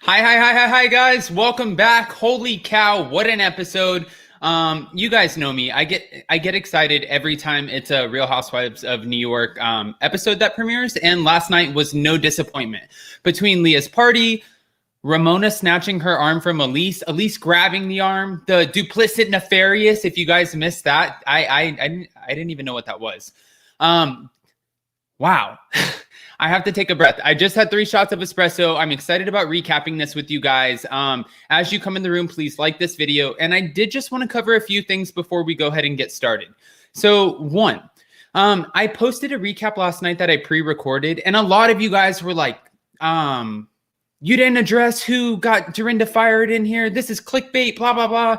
Hi, guys. Welcome back. Holy cow, what an episode. You guys know me. I get excited every time it's a Real Housewives of New York episode that premieres, and last night was no disappointment. Between Leah's party, Ramona snatching her arm from Elise grabbing the arm, the duplicit nefarious, if you guys missed that, I didn't even know what that was. Wow. I have to take a breath. I just had 3 shots of espresso. I'm excited about recapping this with you guys. As you come in the room, please like this video. And I did just want to cover a few things before we go ahead and get started. So 1, I posted a recap last night that I pre-recorded, and a lot of you guys were like, you didn't address who got Dorinda fired in here. This is clickbait, blah, blah, blah.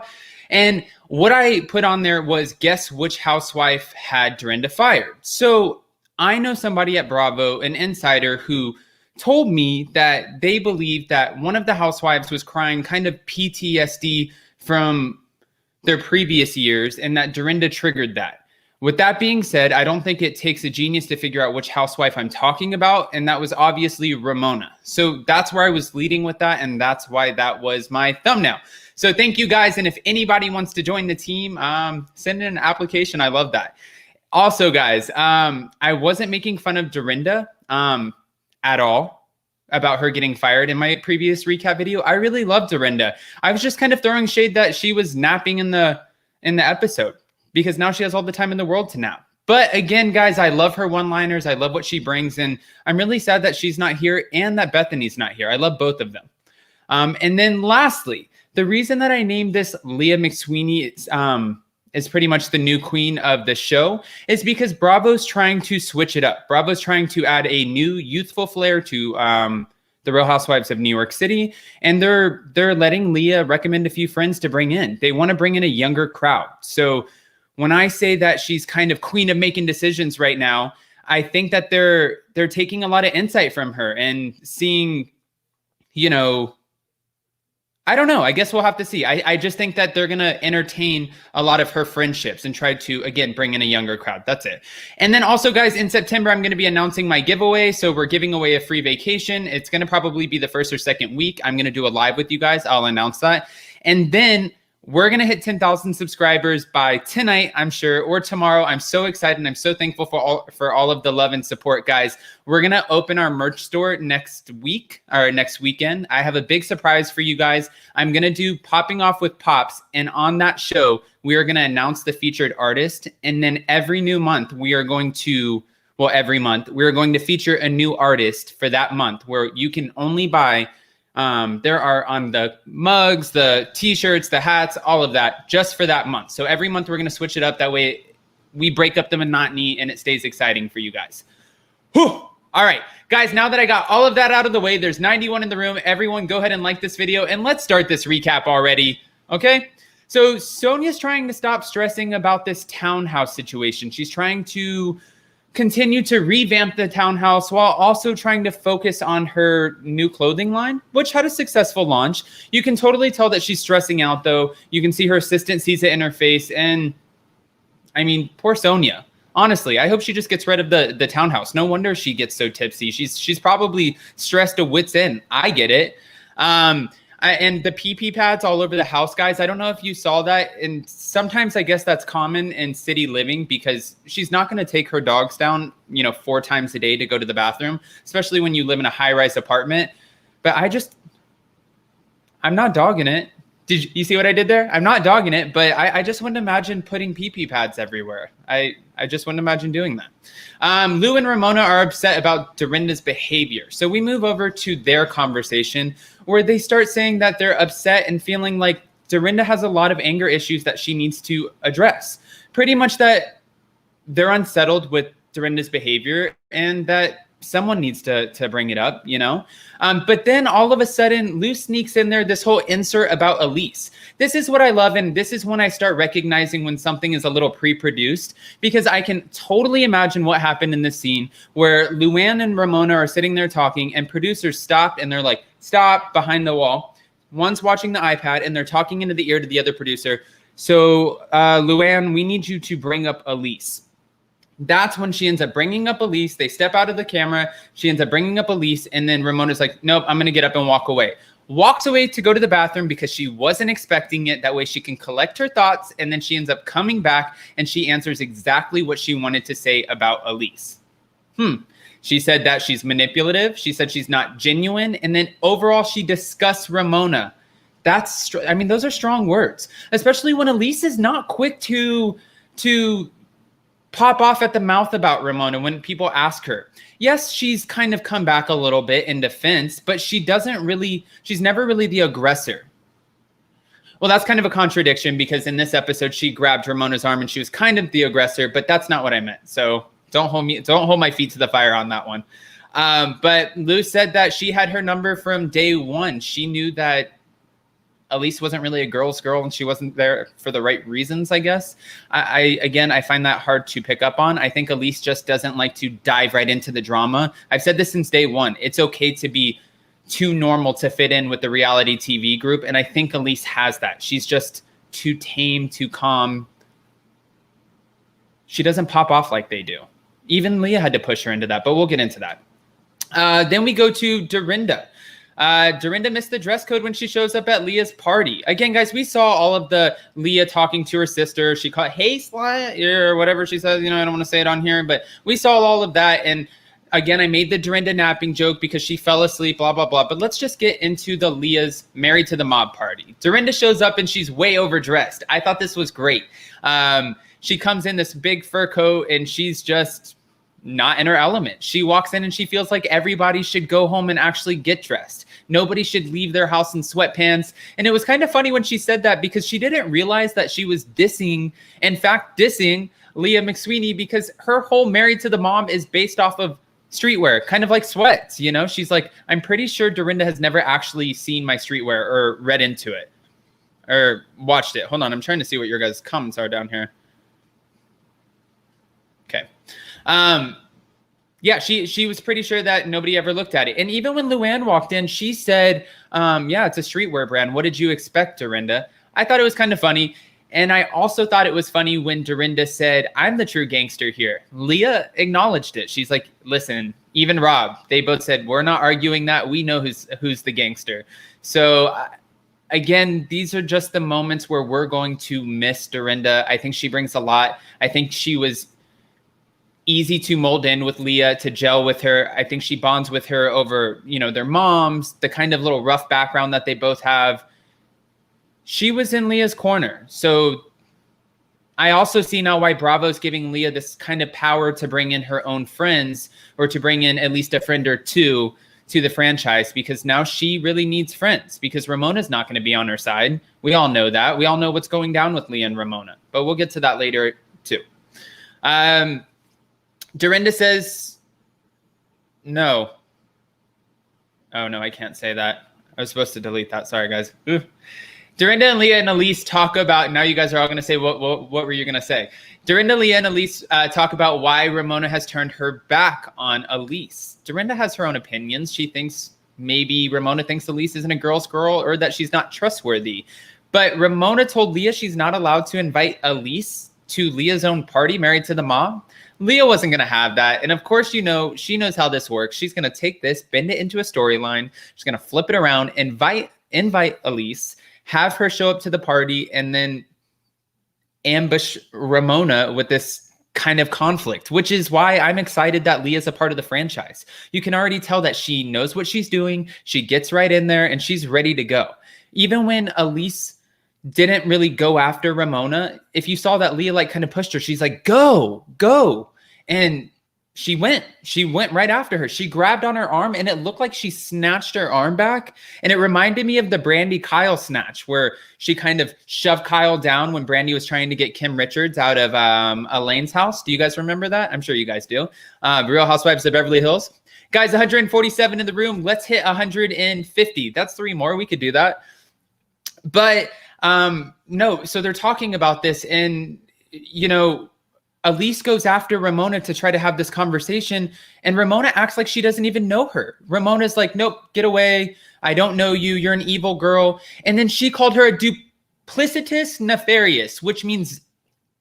And what I put on there was, guess which housewife had Dorinda fired. So I know somebody at Bravo, an insider, who told me that they believed that one of the housewives was crying kind of PTSD from their previous years and that Dorinda triggered that. With that being said, I don't think it takes a genius to figure out which housewife I'm talking about, and that was obviously Ramona. So that's where I was leading with that, and that's why that was my thumbnail. So thank you guys, and if anybody wants to join the team, send in an application. I love that. Also, guys, I wasn't making fun of Dorinda at all about her getting fired in my previous recap video. I really love Dorinda. I was just kind of throwing shade that she was napping in the episode because now she has all the time in the world to nap. But again, guys, I love her one-liners. I love what she brings, and I'm really sad that she's not here and that Bethany's not here. I love both of them. And then lastly, the reason that I named this Leah McSweeney is pretty much the new queen of the show, is because Bravo's trying to switch it up. Bravo's trying to add a new youthful flair to the Real Housewives of New York City, and they're letting Leah recommend a few friends to bring in. They want to bring in a younger crowd. So when I say that she's kind of queen of making decisions right now, I think that they're taking a lot of insight from her and seeing, you know, I don't know. I guess we'll have to see. I just think that they're going to entertain a lot of her friendships and try to, again, bring in a younger crowd. That's it. And then also, guys, in September, I'm going to be announcing my giveaway. So we're giving away a free vacation. It's going to probably be the first or second week. I'm going to do a live with you guys. I'll announce that. And then we're going to hit 10,000 subscribers by tonight, I'm sure, or tomorrow. I'm so excited, and I'm so thankful for all of the love and support, guys. We're going to open our merch store next week or next weekend. I have a big surprise for you guys. I'm going to do Popping Off with Pops, and on that show, we are going to announce the featured artist, and then every new month, we are going to, well, every month, we're going to feature a new artist for that month where you can only buy there are on the mugs, the t-shirts, the hats, all of that just for that month. So every month we're going to switch it up. That way we break up the monotony and it stays exciting for you guys. Whew. All right, guys, now that I got all of that out of the way, there's 91 in the room. Everyone go ahead and like this video and let's start this recap already. Okay. So Sonja's trying to stop stressing about this townhouse situation. She's trying to continue to revamp the townhouse while also trying to focus on her new clothing line, which had a successful launch. You can totally tell that she's stressing out, though. You can see her assistant sees it in her face. And I mean, poor Sonja. Honestly, I hope she just gets rid of the townhouse. No wonder she gets so tipsy. She's probably stressed to wit's end. I get it. And the pee pads all over the house, guys. I don't know if you saw that. And sometimes I guess that's common in city living because she's not going to take her dogs down, 4 times a day to go to the bathroom, especially when you live in a high-rise apartment. But I'm not dogging it. Did you see what I did there? I'm not dogging it, but I just wouldn't imagine putting pee pads everywhere. I just wouldn't imagine doing that. Lou and Ramona are upset about Dorinda's behavior. So we move over to their conversation where they start saying that they're upset and feeling like Dorinda has a lot of anger issues that she needs to address. Pretty much that they're unsettled with Dorinda's behavior and that someone needs to bring it up, But then all of a sudden, Lou sneaks in there this whole insert about Elise. This is what I love, and this is when I start recognizing when something is a little pre-produced, because I can totally imagine what happened in this scene where Luann and Ramona are sitting there talking, and producers stopped, and they're like, stop, behind the wall. One's watching the iPad, and they're talking into the ear to the other producer. So, Luann, we need you to bring up Elise. That's when she ends up bringing up Elise. They step out of the camera. She ends up bringing up Elise. And then Ramona's like, nope, I'm going to get up and walk away. Walks away to go to the bathroom because she wasn't expecting it. That way she can collect her thoughts. And then she ends up coming back and she answers exactly what she wanted to say about Elise. She said that she's manipulative. She said she's not genuine. And then overall, she discussed Ramona. Those are strong words, especially when Elise is not quick to pop off at the mouth about Ramona when people ask her. Yes, she's kind of come back a little bit in defense, but she's never really the aggressor. Well, that's kind of a contradiction because in this episode, she grabbed Ramona's arm and she was kind of the aggressor, but that's not what I meant. So don't hold my feet to the fire on that one. But Lou said that she had her number from day one. She knew that Elise wasn't really a girl's girl and she wasn't there for the right reasons, I guess. I find that hard to pick up on. I think Elise just doesn't like to dive right into the drama. I've said this since day one. It's okay to be too normal to fit in with the reality TV group. And I think Elise has that. She's just too tame, too calm. She doesn't pop off like they do. Even Leah had to push her into that, but we'll get into that. Then we go to Dorinda. Dorinda missed the dress code when she shows up at Leah's party. Again, guys, we saw all of the Leah talking to her sister. She called, hey, Sly, or whatever she says. I don't want to say it on here, but we saw all of that. And again, I made the Dorinda napping joke because she fell asleep, blah, blah, blah. But let's just get into the Leah's married to the mob party. Dorinda shows up and she's way overdressed. I thought this was great. She comes in this big fur coat and she's just not in her element. She walks in and she feels like everybody should go home and actually get dressed. Nobody should leave their house in sweatpants. And it was kind of funny when she said that because she didn't realize that she was dissing Leah McSweeney because her whole married to the mom is based off of streetwear, kind of like sweats. She's like, I'm pretty sure Dorinda has never actually seen my streetwear or read into it or watched it. Hold on. I'm trying to see what your guys' comments are down here. Okay. Yeah, she was pretty sure that nobody ever looked at it. And even when Luann walked in, she said, yeah, it's a streetwear brand. What did you expect, Dorinda? I thought it was kind of funny. And I also thought it was funny when Dorinda said, I'm the true gangster here. Leah acknowledged it. She's like, listen, even Rob, they both said, we're not arguing that. We know who's the gangster. So again, these are just the moments where we're going to miss Dorinda. I think she brings a lot. I think she was easy to mold in with Leah, to gel with her. I think she bonds with her over, their moms, the kind of little rough background that they both have. She was in Leah's corner. So I also see now why Bravo's giving Leah this kind of power to bring in her own friends or to bring in at least a friend or two to the franchise, because now she really needs friends because Ramona's not going to be on her side. We all know that. We all know what's going down with Leah and Ramona, but we'll get to that later too. Dorinda says, no. Oh, no, I can't say that. I was supposed to delete that. Sorry, guys. Ooh. Dorinda and Leah and Elise talk about, now you guys are all going to say, what were you going to say? Dorinda, Leah, and Elise talk about why Ramona has turned her back on Elise. Dorinda has her own opinions. She thinks maybe Ramona thinks Elise isn't a girl's girl or that she's not trustworthy. But Ramona told Leah she's not allowed to invite Elise to Leah's own party, married to the mom. Leah wasn't going to have that. And of course, she knows how this works. She's going to take this, bend it into a storyline. She's going to flip it around, invite Elise, have her show up to the party, and then ambush Ramona with this kind of conflict, which is why I'm excited that Leah's a part of the franchise. You can already tell that she knows what she's doing. She gets right in there and she's ready to go. Even when Elise didn't really go after Ramona, if you saw that Leah kind of pushed her, she's like, go. And she went right after her. She grabbed on her arm and it looked like she snatched her arm back. And it reminded me of the Brandy Kyle snatch where she kind of shoved Kyle down when Brandy was trying to get Kim Richards out of Elaine's house. Do you guys remember that? I'm sure you guys do. Real Housewives of Beverly Hills. Guys, 147 in the room. Let's hit 150. That's 3 more. We could do that. But no, so they're talking about this and, Elise goes after Ramona to try to have this conversation and Ramona acts like she doesn't even know her. Ramona's like, nope, get away. I don't know you. You're an evil girl. And then she called her a duplicitous nefarious, which means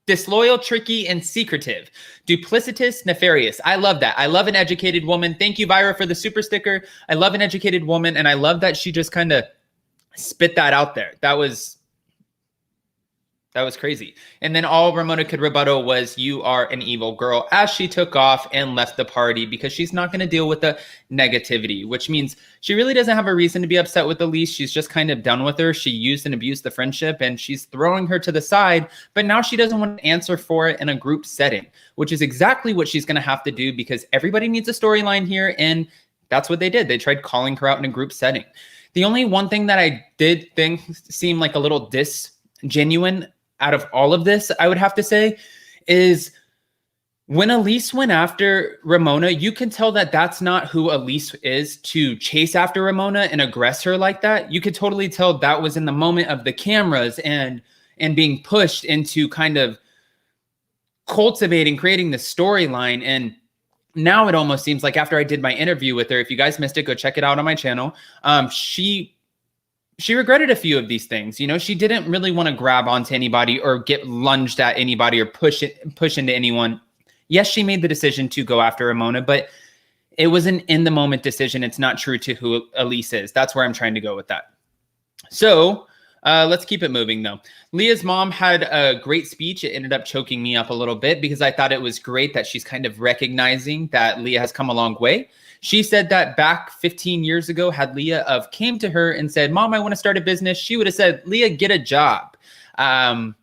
Disloyal, tricky, and secretive. Duplicitous, nefarious. I love that. I love an educated woman. Thank you, Vyra, for the super sticker. I love an educated woman, and I love that she just kind of spit that out there. That was crazy. And then all Ramona could rebuttal was, you are an evil girl, as she took off and left the party because she's not going to deal with the negativity, which means she really doesn't have a reason to be upset with Elise. She's just kind of done with her. She used and abused the friendship, and she's throwing her to the side, but now she doesn't want to answer for it in a group setting, which is exactly what she's going to have to do because everybody needs a storyline here, and that's what they did. They tried calling her out in a group setting. The only one thing that I did think seemed like a little disgenuine out of all of this, I would have to say, is when Elise went after Ramona, you can tell that that's not who Elise is, to chase after Ramona and aggress her like that. You could totally tell that was in the moment of the cameras and being pushed into kind of creating the storyline. And now it almost seems like, after I did my interview with her, if you guys missed it, go check it out on my channel. She regretted a few of these things. You know, she didn't really want to grab onto anybody or get lunged at anybody or push into anyone. Yes, she made the decision to go after Ramona, but it was an in the moment decision. It's not true to who Elise is. That's where I'm trying to go with that. So let's keep it moving though. Leah's mom had a great speech. It ended up choking me up a little bit because I thought it was great that she's kind of recognizing that Leah has come a long way. She said that back 15 years ago, had Leah came to her and said, Mom, I want to start a business, she would have said, Leah, get a job. I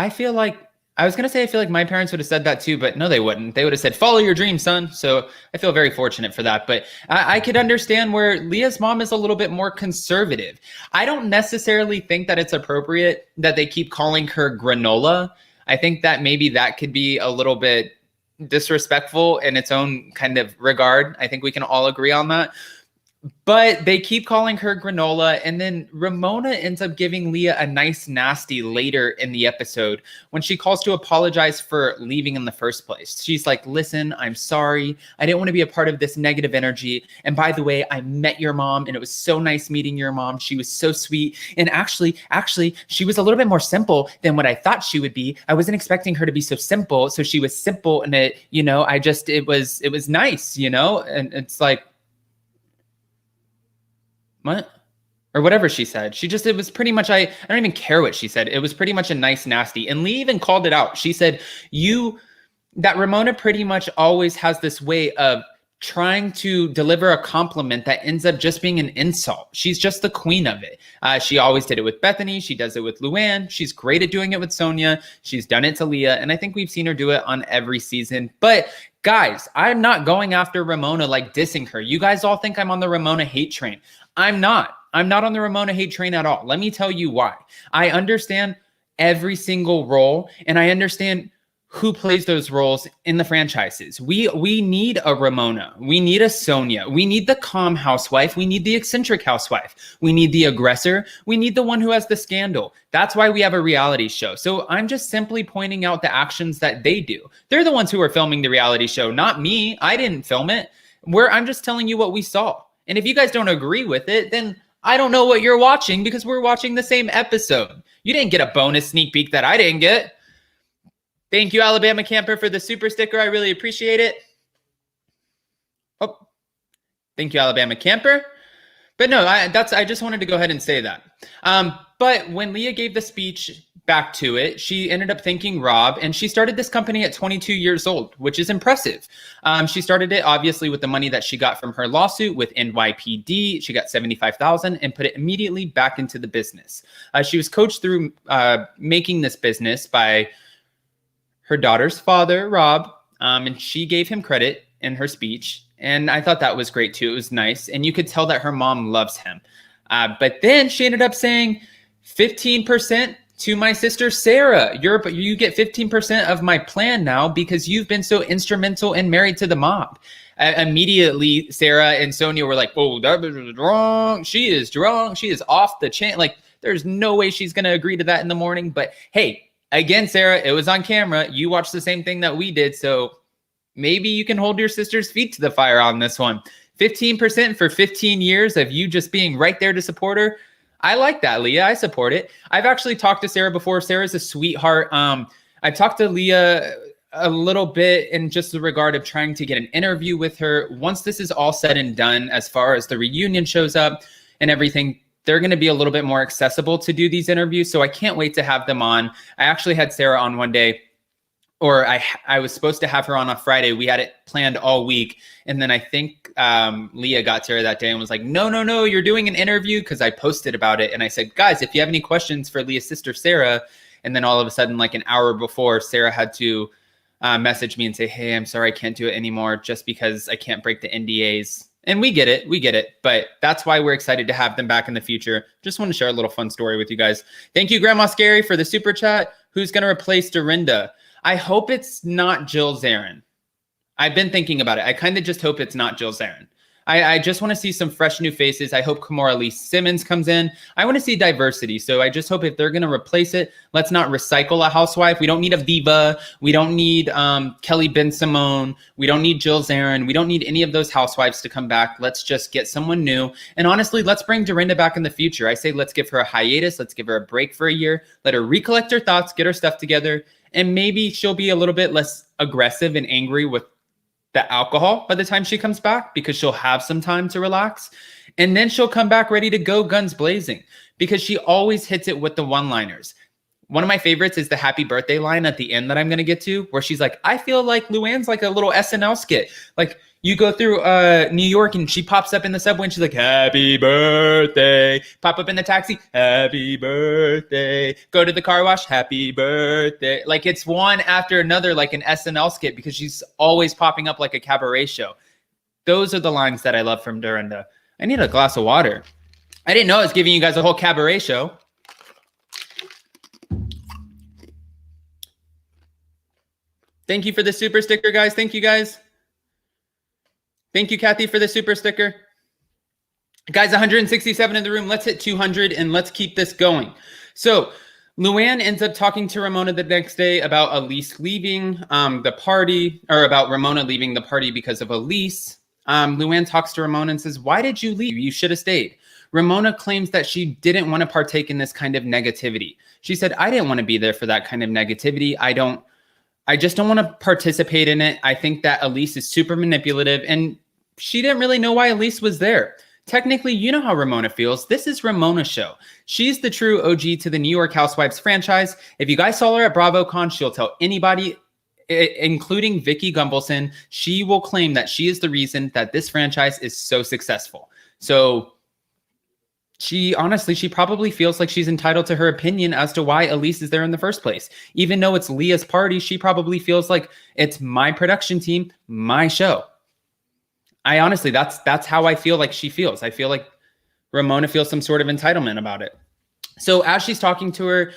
feel like my parents would have said that too, but no, they wouldn't. They would have said, follow your dream, son. So I feel very fortunate for that. But I could understand where Leah's mom is a little bit more conservative. I don't necessarily think that it's appropriate that they keep calling her granola. I think that maybe that could be a little bit disrespectful in its own kind of regard. I think we can all agree on that. But they keep calling her granola, and then Ramona ends up giving Leah a nice nasty later in the episode when she calls to apologize for leaving in the first place. She's like, listen, I'm sorry. I didn't want to be a part of this negative energy. And by the way, I met your mom, and it was so nice meeting your mom. She was so sweet. And actually, she was a little bit more simple than what I thought she would be. I wasn't expecting her to be so simple. So she was simple, and it was nice, and it's like, what? Or whatever she said. It was pretty much, I don't even care what she said. It was pretty much a nice nasty. And Lee even called it out. She said, that Ramona pretty much always has this way of trying to deliver a compliment that ends up just being an insult. She's just the queen of it. She always did it with Bethany. She does it with Luann. She's great at doing it with Sonja. She's done it to Leah. And I think we've seen her do it on every season. But guys, I'm not going after Ramona, like dissing her. You guys all think I'm on the Ramona hate train. I'm not on the Ramona hate train at all. Let me tell you why. I understand every single role, and I understand who plays those roles in the franchises. We need a Ramona. We need a Sonja. We need the calm housewife. We need the eccentric housewife. We need the aggressor. We need the one who has the scandal. That's why we have a reality show. So I'm just simply pointing out the actions that they do. They're the ones who are filming the reality show, not me. I didn't film it. I'm just telling you what we saw. And if you guys don't agree with it, then I don't know what you're watching, because we're watching the same episode. You didn't get a bonus sneak peek that I didn't get. Thank you, Alabama Camper, for the super sticker. I really appreciate it. Oh, thank you, Alabama Camper. But no, I just wanted to go ahead and say that. But when Leah gave the speech back to it, she ended up thanking Rob, and she started this company at 22 years old, which is impressive. She started it obviously with the money that she got from her lawsuit with NYPD. She got $75,000 and put it immediately back into the business. She was coached through making this business by her daughter's father, Rob, and she gave him credit in her speech. And I thought that was great too. It was nice. And you could tell that her mom loves him. But then she ended up saying 15% to my sister, Sarah. You get 15% of my plan now because you've been so instrumental and married to the mob. Immediately, Sarah and Sonja were like, oh, that was wrong. She is drunk. She is off the chain. Like, there's no way she's going to agree to that in the morning. But hey, again, Sarah, it was on camera. You watched the same thing that we did. So maybe you can hold your sister's feet to the fire on this one. 15% for 15 years of you just being right there to support her. I like that, Leah. I support it. I've actually talked to Sarah before. Sarah's a sweetheart. I talked to Leah a little bit in just the regard of trying to get an interview with her. Once this is all said and done, as far as the reunion shows up and everything, they're going to be a little bit more accessible to do these interviews. So I can't wait to have them on. I actually had Sarah on one day, or I was supposed to have her on Friday. We had it planned all week. And then I think Leah got to her that day and was like, no, you're doing an interview, because I posted about it. And I said, guys, if you have any questions for Leah's sister, Sarah. And then all of a sudden, like an hour before, Sarah had to message me and say, hey, I'm sorry, I can't do it anymore just because I can't break the NDAs. And we get it. But that's why we're excited to have them back in the future. Just want to share a little fun story with you guys. Thank you, Grandma Scary, for the super chat. Who's going to replace Dorinda? I hope it's not Jill Zarin. I've been thinking about it. I kind of just hope it's not Jill Zarin. I just want to see some fresh new faces. I hope Kimora Lee Simmons comes in. I want to see diversity. So I just hope if they're going to replace it, let's not recycle a housewife. We don't need a Viva. We don't need Kelly Ben Simone. We don't need Jill Zarin. We don't need any of those housewives to come back. Let's just get someone new. And honestly, let's bring Dorinda back in the future. I say let's give her a hiatus. Let's give her a break for a year. Let her recollect her thoughts, get her stuff together. And maybe she'll be a little bit less aggressive and angry with the alcohol by the time she comes back, because she'll have some time to relax. And then she'll come back ready to go guns blazing, because she always hits it with the one-liners. One of my favorites is the happy birthday line at the end that I'm going to get to, where she's like, I feel like Luann's like a little SNL skit. Like, you go through New York and she pops up in the subway and she's like, happy birthday. Pop up in the taxi, happy birthday. Go to the car wash, happy birthday. Like, it's one after another, like an SNL skit, because she's always popping up like a cabaret show. Those are the lines that I love from Dorinda. I need a glass of water. I didn't know I was giving you guys a whole cabaret show. Thank you for the super sticker, guys. Thank you, guys. Thank you, Kathy, for the super sticker. Guys, 167 in the room. Let's hit 200 and let's keep this going. So Luann ends up talking to Ramona the next day about Elise leaving the party, or about Ramona leaving the party because of Elise. Luann talks to Ramona and says, why did you leave? You should have stayed. Ramona claims that she didn't want to partake in this kind of negativity. She said, I didn't want to be there for that kind of negativity. I just don't want to participate in it. I think that Elise is super manipulative, and she didn't really know why Elise was there. Technically, you know how Ramona feels. This is Ramona's show. She's the true OG to the New York Housewives franchise. If you guys saw her at BravoCon, she'll tell anybody, including Vicky Gumbelson, she will claim that she is the reason that this franchise is so successful. So she probably feels like she's entitled to her opinion as to why Elise is there in the first place. Even though it's Leah's party, she probably feels like it's my production team, my show. That's how I feel like she feels. I feel like Ramona feels some sort of entitlement about it. So as she's talking to her,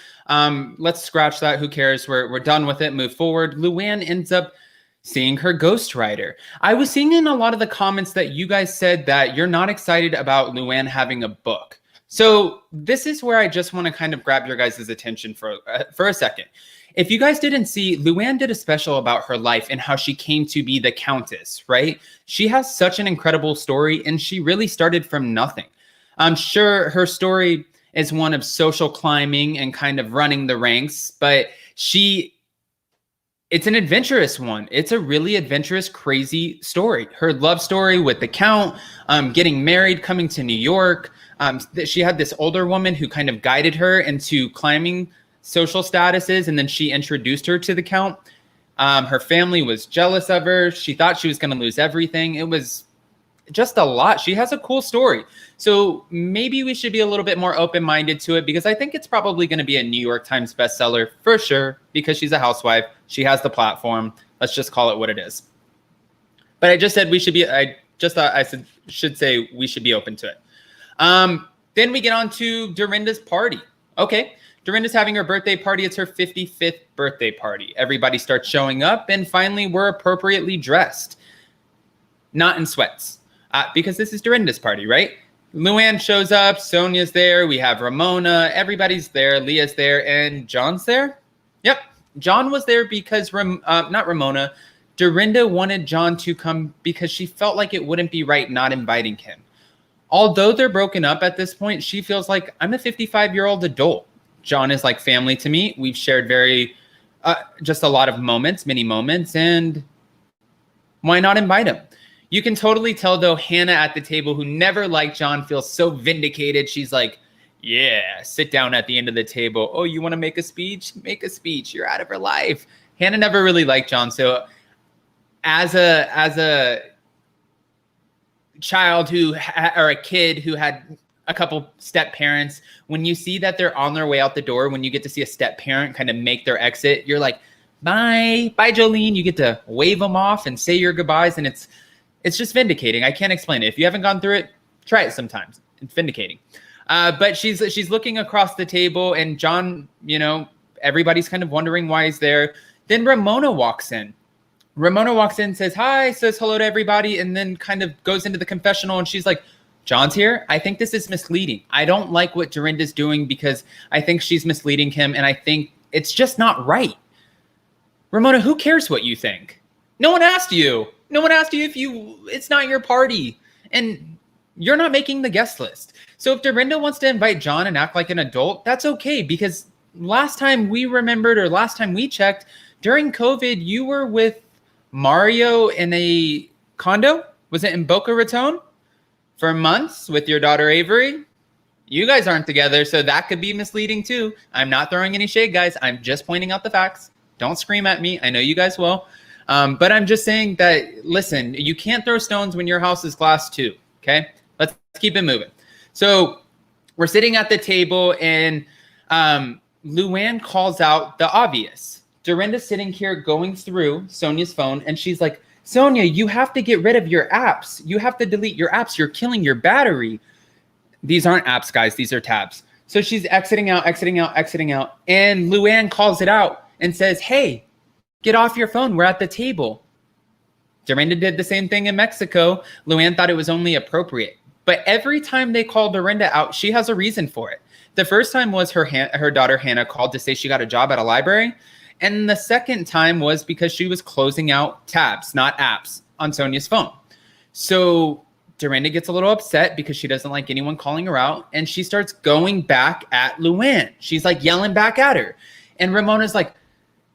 let's scratch that. Who cares? We're done with it. Move forward. Luann ends up seeing her ghostwriter. I was seeing in a lot of the comments that you guys said that you're not excited about Luann having a book. So this is where I just want to kind of grab your guys' attention for a second. If you guys didn't see, Luann did a special about her life and how she came to be the Countess, right? She has such an incredible story, and she really started from nothing. I'm sure her story is one of social climbing and kind of running the ranks, but it's an adventurous one. It's a really adventurous, crazy story. Her love story with the Count, getting married, coming to New York. She had this older woman who kind of guided her into climbing social statuses, and then she introduced her to the Count. Her family was jealous of her. She thought she was going to lose everything. It was just a lot. She has a cool story. So maybe we should be a little bit more open-minded to it, because I think it's probably going to be a New York Times bestseller for sure, because she's a housewife. She has the platform. Let's just call it what it is. But I just said we should be, should say we should be open to it. Then we get on to Dorinda's party. Okay. Dorinda's having her birthday party. It's her 55th birthday party. Everybody starts showing up, and finally we're appropriately dressed. Not in sweats. Because this is Dorinda's party, right? Luann shows up, Sonja's there, we have Ramona, everybody's there, Leah's there, and John's there? Yep, John was there because, not Ramona, Dorinda wanted John to come because she felt like it wouldn't be right not inviting him. although they're broken up at this point, she feels like I'm a 55-year-old adult. John is like family to me. We've shared just a lot of moments, many moments, and why not invite him? You can totally tell, though, Hannah at the table, who never liked John, feels so vindicated. She's like, yeah, sit down at the end of the table. Oh, you want to make a speech? Make a speech. You're out of her life. Hannah never really liked John. So as a child or a kid who had a couple step parents, when you see that they're on their way out the door, when you get to see a step parent kind of make their exit, you're like, bye, Jolene. You get to wave them off and say your goodbyes. And it's just vindicating. I can't explain it. If you haven't gone through it, try it sometimes. It's vindicating. But she's looking across the table, and John, everybody's kind of wondering why he's there. Then Ramona walks in. Says hi, says hello to everybody, and then kind of goes into the confessional, and she's like, John's here. I think this is misleading. I don't like what Dorinda's doing because I think she's misleading him, and I think it's just not right. Ramona, who cares what you think? No one asked you. No one asked you it's not your party, and you're not making the guest list. So if Dorinda wants to invite John and act like an adult, that's okay, because last time we checked, during COVID, you were with Mario in a condo. Was it in Boca Raton for months with your daughter Avery? You guys aren't together, so that could be misleading too. I'm not throwing any shade, guys. I'm just pointing out the facts. Don't scream at me. I know you guys will. But I'm just saying that, listen, you can't throw stones when your house is glass too, okay? Let's keep it moving. So we're sitting at the table, and Luann calls out the obvious. Dorinda's sitting here going through Sonja's phone, and she's like, Sonja, you have to get rid of your apps. You have to delete your apps. You're killing your battery. These aren't apps, guys. These are tabs. So she's exiting out. And Luann calls it out and says, hey, get off your phone. We're at the table. Dorinda did the same thing in Mexico. Luann thought it was only appropriate. But every time they call Dorinda out, she has a reason for it. The first time was her daughter Hannah called to say she got a job at a library. And the second time was because she was closing out tabs, not apps, on Sonja's phone. So Dorinda gets a little upset because she doesn't like anyone calling her out. And she starts going back at Luann. She's like yelling back at her. And Ramona's like,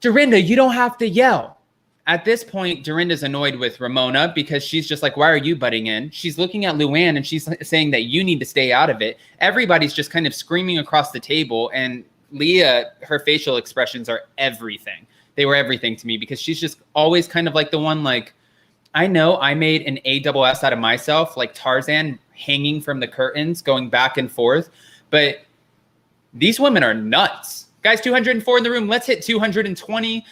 Dorinda, you don't have to yell. At this point, Dorinda's annoyed with Ramona because she's just like, why are you butting in? She's looking at Luann, and she's saying that you need to stay out of it. Everybody's just kind of screaming across the table. And Leah, her facial expressions are everything. They were everything to me because she's just always kind of like the one like, I know I made an ASS out of myself, like Tarzan hanging from the curtains, going back and forth. But these women are nuts. Guys, 204 in the room. Let's hit 220.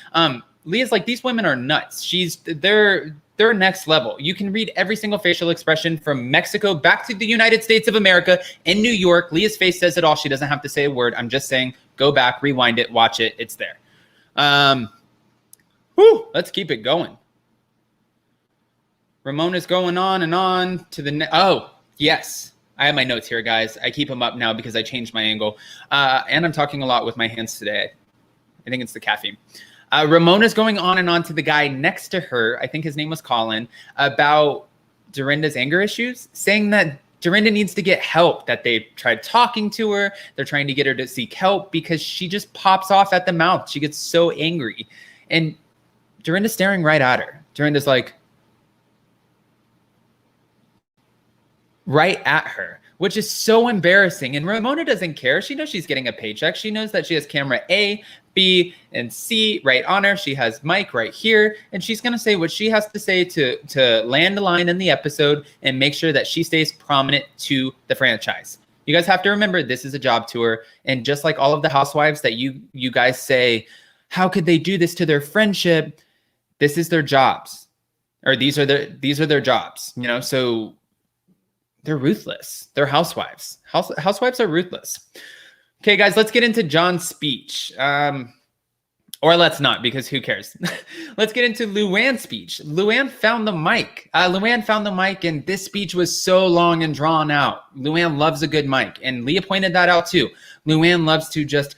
Leah's like, these women are nuts. They're next level. You can read every single facial expression from Mexico back to the United States of America in New York. Leah's face says it all. She doesn't have to say a word. I'm just saying, go back, rewind it, watch it. It's there. Let's keep it going. Ramona's going on and on to the oh, yes. I have my notes here, guys. I keep them up now because I changed my angle. And I'm talking a lot with my hands today. I think it's the caffeine. Ramona's going on and on to the guy next to her, I think his name was Colin, about Dorinda's anger issues, saying that Dorinda needs to get help, that they tried talking to her. They're trying to get her to seek help because she just pops off at the mouth. She gets so angry. And Dorinda's staring right at her. Dorinda's like, right at her, which is so embarrassing. And Ramona doesn't care. She knows she's getting a paycheck. She knows that she has camera A, B, and C right on her. She has mic right here. And she's going to say what she has to say to land the line in the episode and make sure that she stays prominent to the franchise. You guys have to remember, this is a job tour. And just like all of the housewives that you guys say, how could they do this to their friendship? This is their jobs. Or these are their jobs, so they're ruthless. They're housewives. Housewives are ruthless. Okay, guys, let's get into John's speech. Or let's not, because who cares? Let's get into Luann's speech. Luann found the mic. And this speech was so long and drawn out. Luann loves a good mic. And Leah pointed that out too. Luann loves to just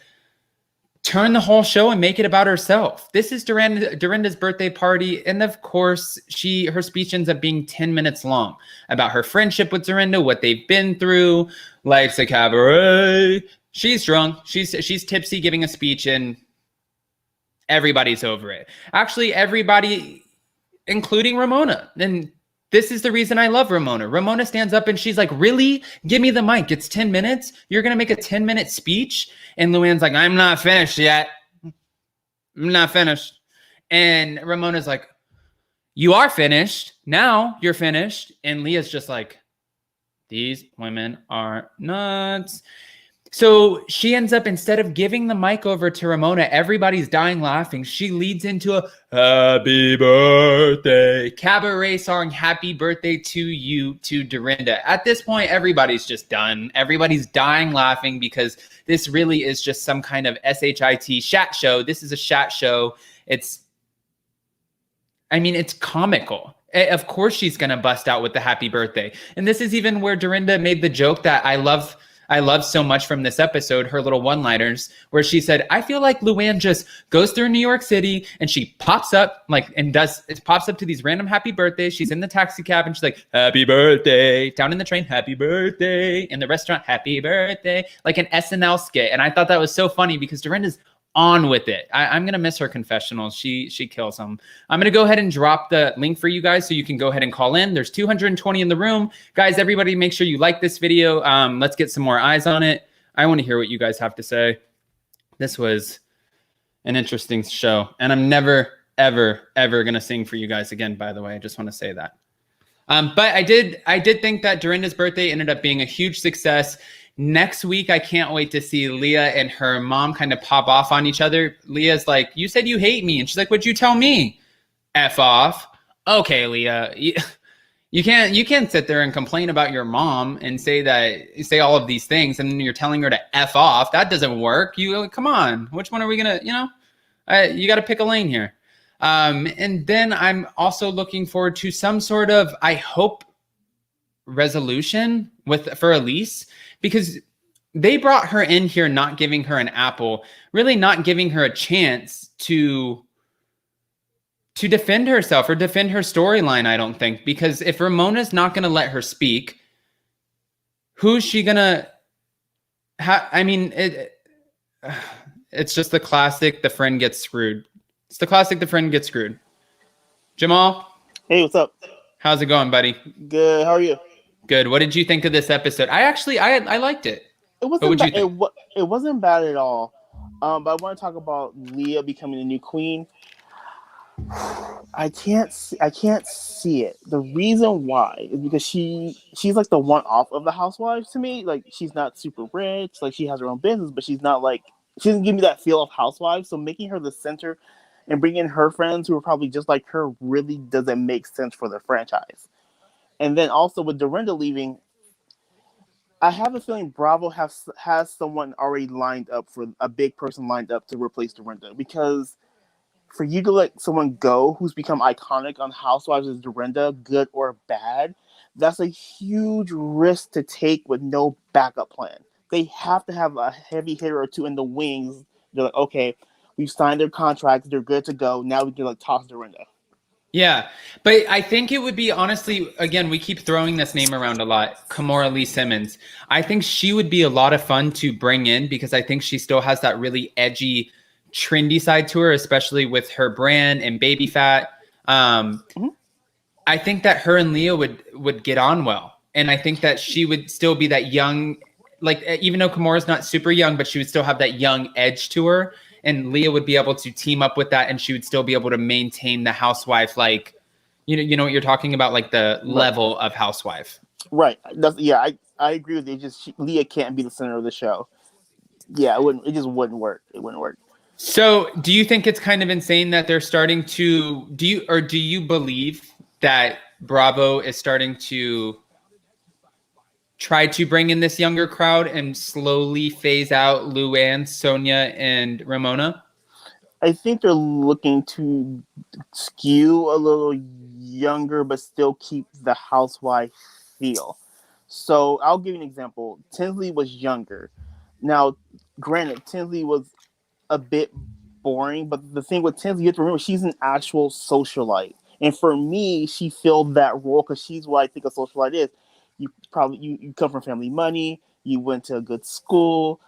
turn the whole show and make it about herself. This is Dorinda's birthday party, and of course, her speech ends up being 10 minutes long about her friendship with Dorinda, what they've been through. Life's a cabaret. She's drunk. She's tipsy, giving a speech, and everybody's over it. Actually, everybody, including Ramona. And this is the reason I love Ramona. Ramona stands up and she's like, really? Give me the mic. It's 10 minutes. You're going to make a 10-minute speech? And Luann's like, I'm not finished yet. I'm not finished. And Ramona's like, you are finished. Now you're finished. And Leah's just like, these women are nuts. So she ends up, instead of giving the mic over to Ramona, everybody's dying laughing. She leads into a happy birthday cabaret song, happy birthday to you, to Dorinda. At this point, everybody's just done. Everybody's dying laughing because this really is just some kind of SHIT shat show. This is a shat show. It's comical. Of course she's going to bust out with the happy birthday. And this is even where Dorinda made the joke that I love so much from this episode, her little one-liners, where she said, I feel like Luann just goes through New York City and she pops up pops up to these random happy birthdays. She's in the taxi cab and she's like, happy birthday. Down in the train, happy birthday. In the restaurant, happy birthday. Like an SNL skit. And I thought that was so funny because Dorinda's on with it. I'm going to miss her confessionals. She kills them. I'm going to go ahead and drop the link for you guys so you can go ahead and call in. There's 220 in the room. Guys, everybody make sure you like this video. Let's get some more eyes on it. I want to hear what you guys have to say. This was an interesting show. And I'm never, ever, ever going to sing for you guys again, by the way. I just want to say that. But I did think that Dorinda's birthday ended up being a huge success. Next week, I can't wait to see Leah and her mom kind of pop off on each other. Leah's like, you said you hate me. And she's like, what'd you tell me? F off. Okay, Leah, you can't sit there and complain about your mom and say all of these things. And then you're telling her to F off. That doesn't work. Come on. Which one are we going to, you got to pick a lane here. And then I'm also looking forward to some sort of, I hope, resolution for Elise, because they brought her in here not giving her an apple, really not giving her a chance to defend herself or defend her storyline, I don't think. Because if Ramona's not going to let her speak, who's she going to it's just the classic, the friend gets screwed. It's the classic, the friend gets screwed. Jamal? Hey, what's up? How's it going, buddy? Good. How are you? Good. What did you think of this episode? I liked it. It wasn't bad. It wasn't bad at all. But I want to talk about Leah becoming the new queen. I can't see it. The reason why is because she's like the one off of the housewives to me. Like, she's not super rich. Like, she has her own business, but she's not like, she doesn't give me that feel of housewives. So making her the center and bringing in her friends who are probably just like her really doesn't make sense for the franchise. And then also with Dorinda leaving, I have a feeling Bravo has someone already lined up, for a big person lined up to replace Dorinda. Because for you to let someone go who's become iconic on Housewives as Dorinda, good or bad, that's a huge risk to take with no backup plan. They have to have a heavy hitter or two in the wings. They're like, okay, we've signed their contracts, they're good to go. Now we can toss Dorinda. Yeah, but I think it would be, honestly, again, we keep throwing this name around a lot, Kimora Lee Simmons. I think she would be a lot of fun to bring in because I think she still has that really edgy, trendy side to her, especially with her brand and baby fat. I think that her and Leah would get on well. And I think that she would still be that young, like, even though Kimora's not super young, but she would still have that young edge to her. And Leah would be able to team up with that, and she would still be able to maintain the housewife, like, you know what you're talking about, like the level of housewife. Right. I agree with you. Leah can't be the center of the show. Yeah, it just wouldn't work. It wouldn't work. So do you think it's kind of insane that they're starting to, do you believe that Bravo is starting to try to bring in this younger crowd and slowly phase out Luann, Sonja, and Ramona? I think they're looking to skew a little younger, but still keep the housewife feel. So I'll give you an example. Tinsley was younger. Now, granted, Tinsley was a bit boring. But the thing with Tinsley, you have to remember she's an actual socialite, and for me, she filled that role because she's what I think a socialite is. You come from family money. You went to a good school.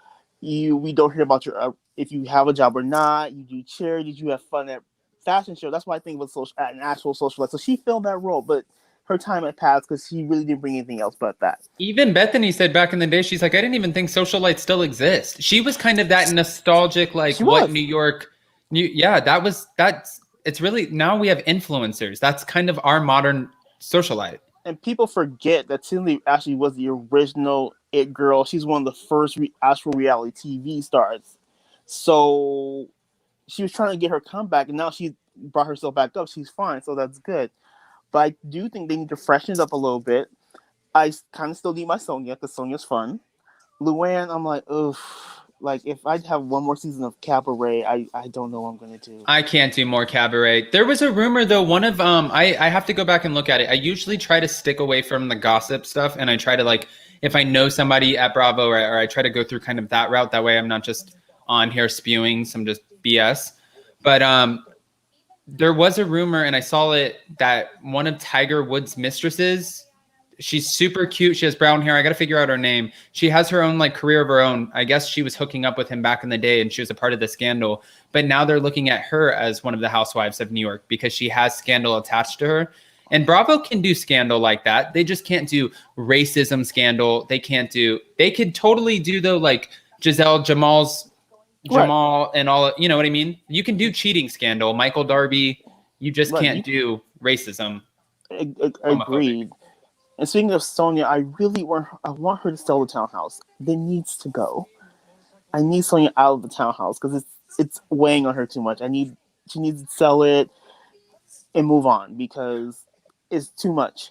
We don't hear about your if you have a job or not. You do charities. You have fun at fashion show. That's why I think it was an actual socialite. So she filled that role, but her time had passed because she really didn't bring anything else but that. Even Bethany said back in the day, she's like, I didn't even think socialites still exist. She was kind of that nostalgic, like what New York, it's really, now we have influencers. That's kind of our modern socialite. And people forget that Tinsley actually was the original It Girl. She's one of the first actual reality TV stars. So she was trying to get her comeback, and now she brought herself back up. She's fine, so that's good. But I do think they need to freshen it up a little bit. I kind of still need my Sonja because Sonja's fun. Luann, I'm like, ugh. Like, if I have one more season of Cabaret, I don't know what I'm going to do. I can't do more Cabaret. There was a rumor, though, one of, I have to go back and look at it. I usually try to stick away from the gossip stuff, and I try to, like, if I know somebody at Bravo, or I try to go through kind of that route. That way I'm not just on here spewing some just BS. But there was a rumor, and I saw it, that one of Tiger Woods' mistresses, she's super cute. She has brown hair. I got to figure out her name. She has her own like career of her own. I guess she was hooking up with him back in the day, and she was a part of the scandal. But now they're looking at her as one of the housewives of New York because she has scandal attached to her. And Bravo can do scandal like that. They just can't do racism scandal. They could totally do though, like Jamal and all, you know what I mean? You can do cheating scandal, Michael Darby. You just can't do racism. Agreed. And speaking of Sonja, I want her to sell the townhouse. It needs to go. I need Sonja out of the townhouse because it's weighing on her too much. She needs to sell it and move on because it's too much.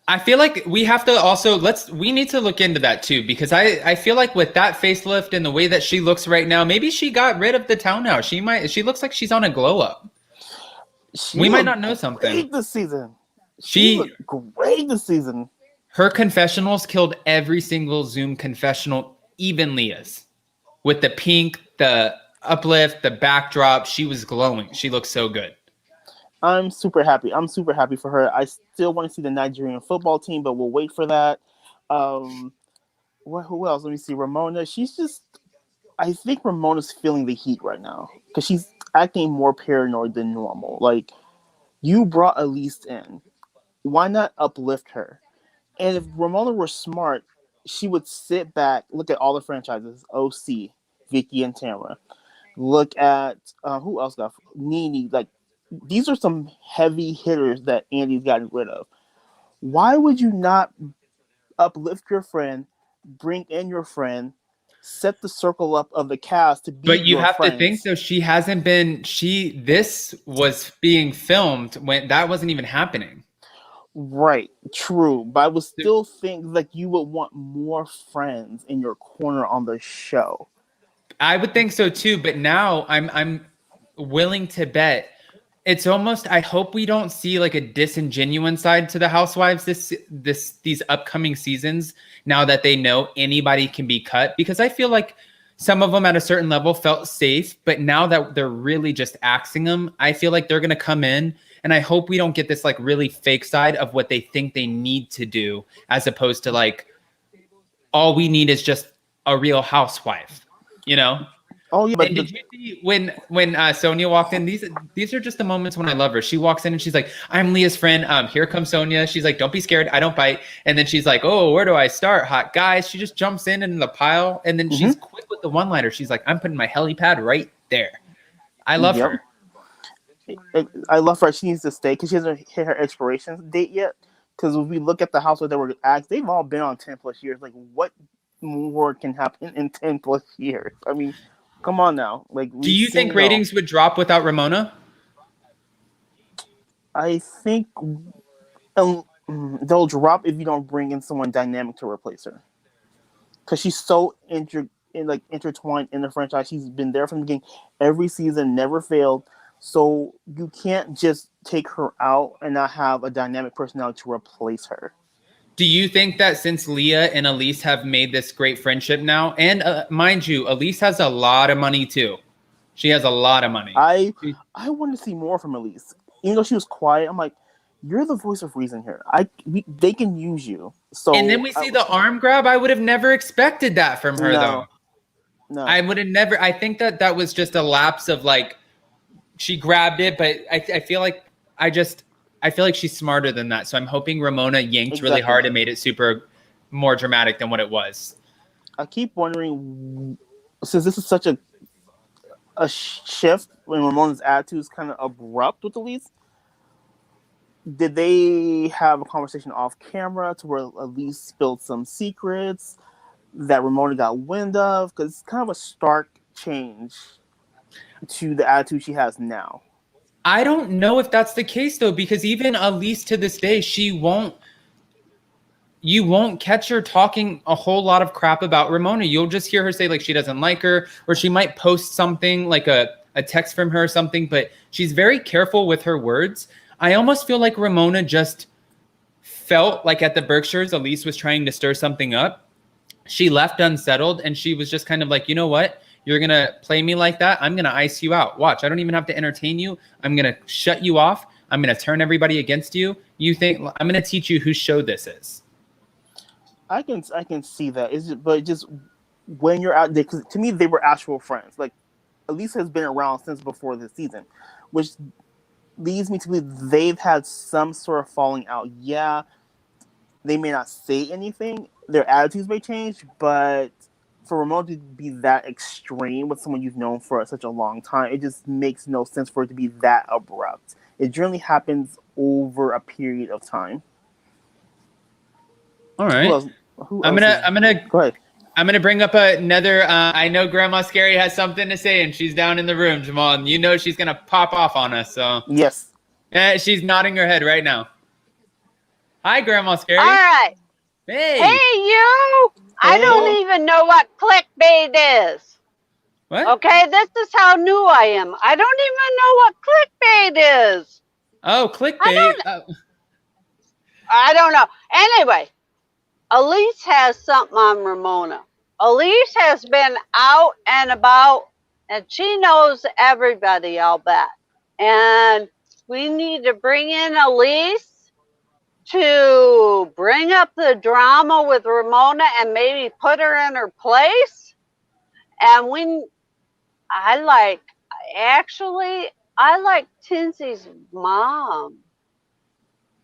I feel like we have to also we need to look into that too, because I feel like with that facelift and the way that she looks right now, maybe she got rid of the townhouse. She looks like she's on a glow up. We might not know something. Great this season. She looked great this season. Her confessionals killed every single Zoom confessional, even Leah's. With the pink, the uplift, the backdrop, she was glowing. She looked so good. I'm super happy. I'm super happy for her. I still want to see the Nigerian football team, but we'll wait for that. Who else? Let me see. Ramona. I think Ramona's feeling the heat right now because she's acting more paranoid than normal. Like, you brought Elise in. Why not uplift her? And if Ramona were smart, she would sit back, look at all the franchises, OC, Vicky and Tamara. Look at, who else got? Nene. Like, these are some heavy hitters that Andy's gotten rid of. Why would you not uplift your friend, bring in your friend, set the circle up of the cast to be But you your have friends? to think, though, she hasn't been, this was being filmed when that wasn't even happening. Right, true. But I would still think like you would want more friends in your corner on the show. I would think so too, but now I'm willing to bet it's almost, I hope we don't see like a disingenuous side to the housewives these upcoming seasons, now that they know anybody can be cut, because I feel like some of them at a certain level felt safe, but now that they're really just axing them, I feel like they're going to come in, and I hope we don't get this like really fake side of what they think they need to do, as opposed to like, all we need is just a real housewife, you know? Oh yeah, but and did you see when Sonja walked in? These are just the moments when I love her. She walks in and she's like, "I'm Leah's friend. Here comes Sonja." She's like, "Don't be scared. I don't bite." And then she's like, "Oh, where do I start? Hot guys." She just jumps in the pile, and then she's quick with the one-liner. She's like, "I'm putting my helipad right there." I love her. I love her. She needs to stay because she hasn't hit her expiration date yet. Because when we look at the housewives that were asked, they've all been on 10 plus years. Like, what more can happen in 10 plus years? I mean, come on now. Like, do you think ratings would drop without Ramona? I think they'll drop if you don't bring in someone dynamic to replace her. Because she's so intertwined in the franchise. She's been there from the beginning. Every season, never failed. So you can't just take her out and not have a dynamic personality to replace her. Do you think that since Leah and Elise have made this great friendship now, and mind you, Elise has a lot of money too. She has a lot of money. I wanted to see more from Elise. Even though she was quiet, I'm like, you're the voice of reason here. They can use you. So and then we see the arm grab. I would have never expected that from her, though. No. I would have never. I think that was just a lapse of like, she grabbed it, but I feel like I feel like she's smarter than that. So I'm hoping Ramona yanked really hard and made it super more dramatic than what it was. I keep wondering, since this is such a shift when Ramona's attitude is kind of abrupt with Elise, did they have a conversation off camera to where Elise spilled some secrets that Ramona got wind of? Because it's kind of a stark change to the attitude she has now. I don't know if that's the case, though, because even Elise to this day, you won't catch her talking a whole lot of crap about Ramona. You'll just hear her say like she doesn't like her, or she might post something like a text from her or something, but she's very careful with her words. I almost feel like Ramona just felt like at the Berkshires, Elise was trying to stir something up. She left unsettled, and she was just kind of like, you know what? You're going to play me like that? I'm going to ice you out. Watch, I don't even have to entertain you. I'm going to shut you off. I'm going to turn everybody against you. You think I'm going to teach you whose show this is. I can see that. But just when you're out there, because to me, they were actual friends. Like, Elise has been around since before this season, which leads me to believe they've had some sort of falling out. Yeah, they may not say anything. Their attitudes may change, but for Ramona to be that extreme with someone you've known for such a long time, it just makes no sense for it to be that abrupt. It generally happens over a period of time. All right. I'm gonna go ahead. I'm gonna bring up another. I know Grandma Scary has something to say, and she's down in the room, Jamal. And you know she's gonna pop off on us. So yes, she's nodding her head right now. Hi, Grandma Scary. All right. Hey. Hey, you. Hey. I don't even know what clickbait is. What? Okay, this is how new I am. I don't even know what clickbait is. Oh, clickbait. I don't know. Anyway, Elise has something on Ramona. Elise has been out and about, and she knows everybody, I'll bet. And we need to bring in Elise to bring up the drama with Ramona and maybe put her in her place. And I like Tinsley's mom.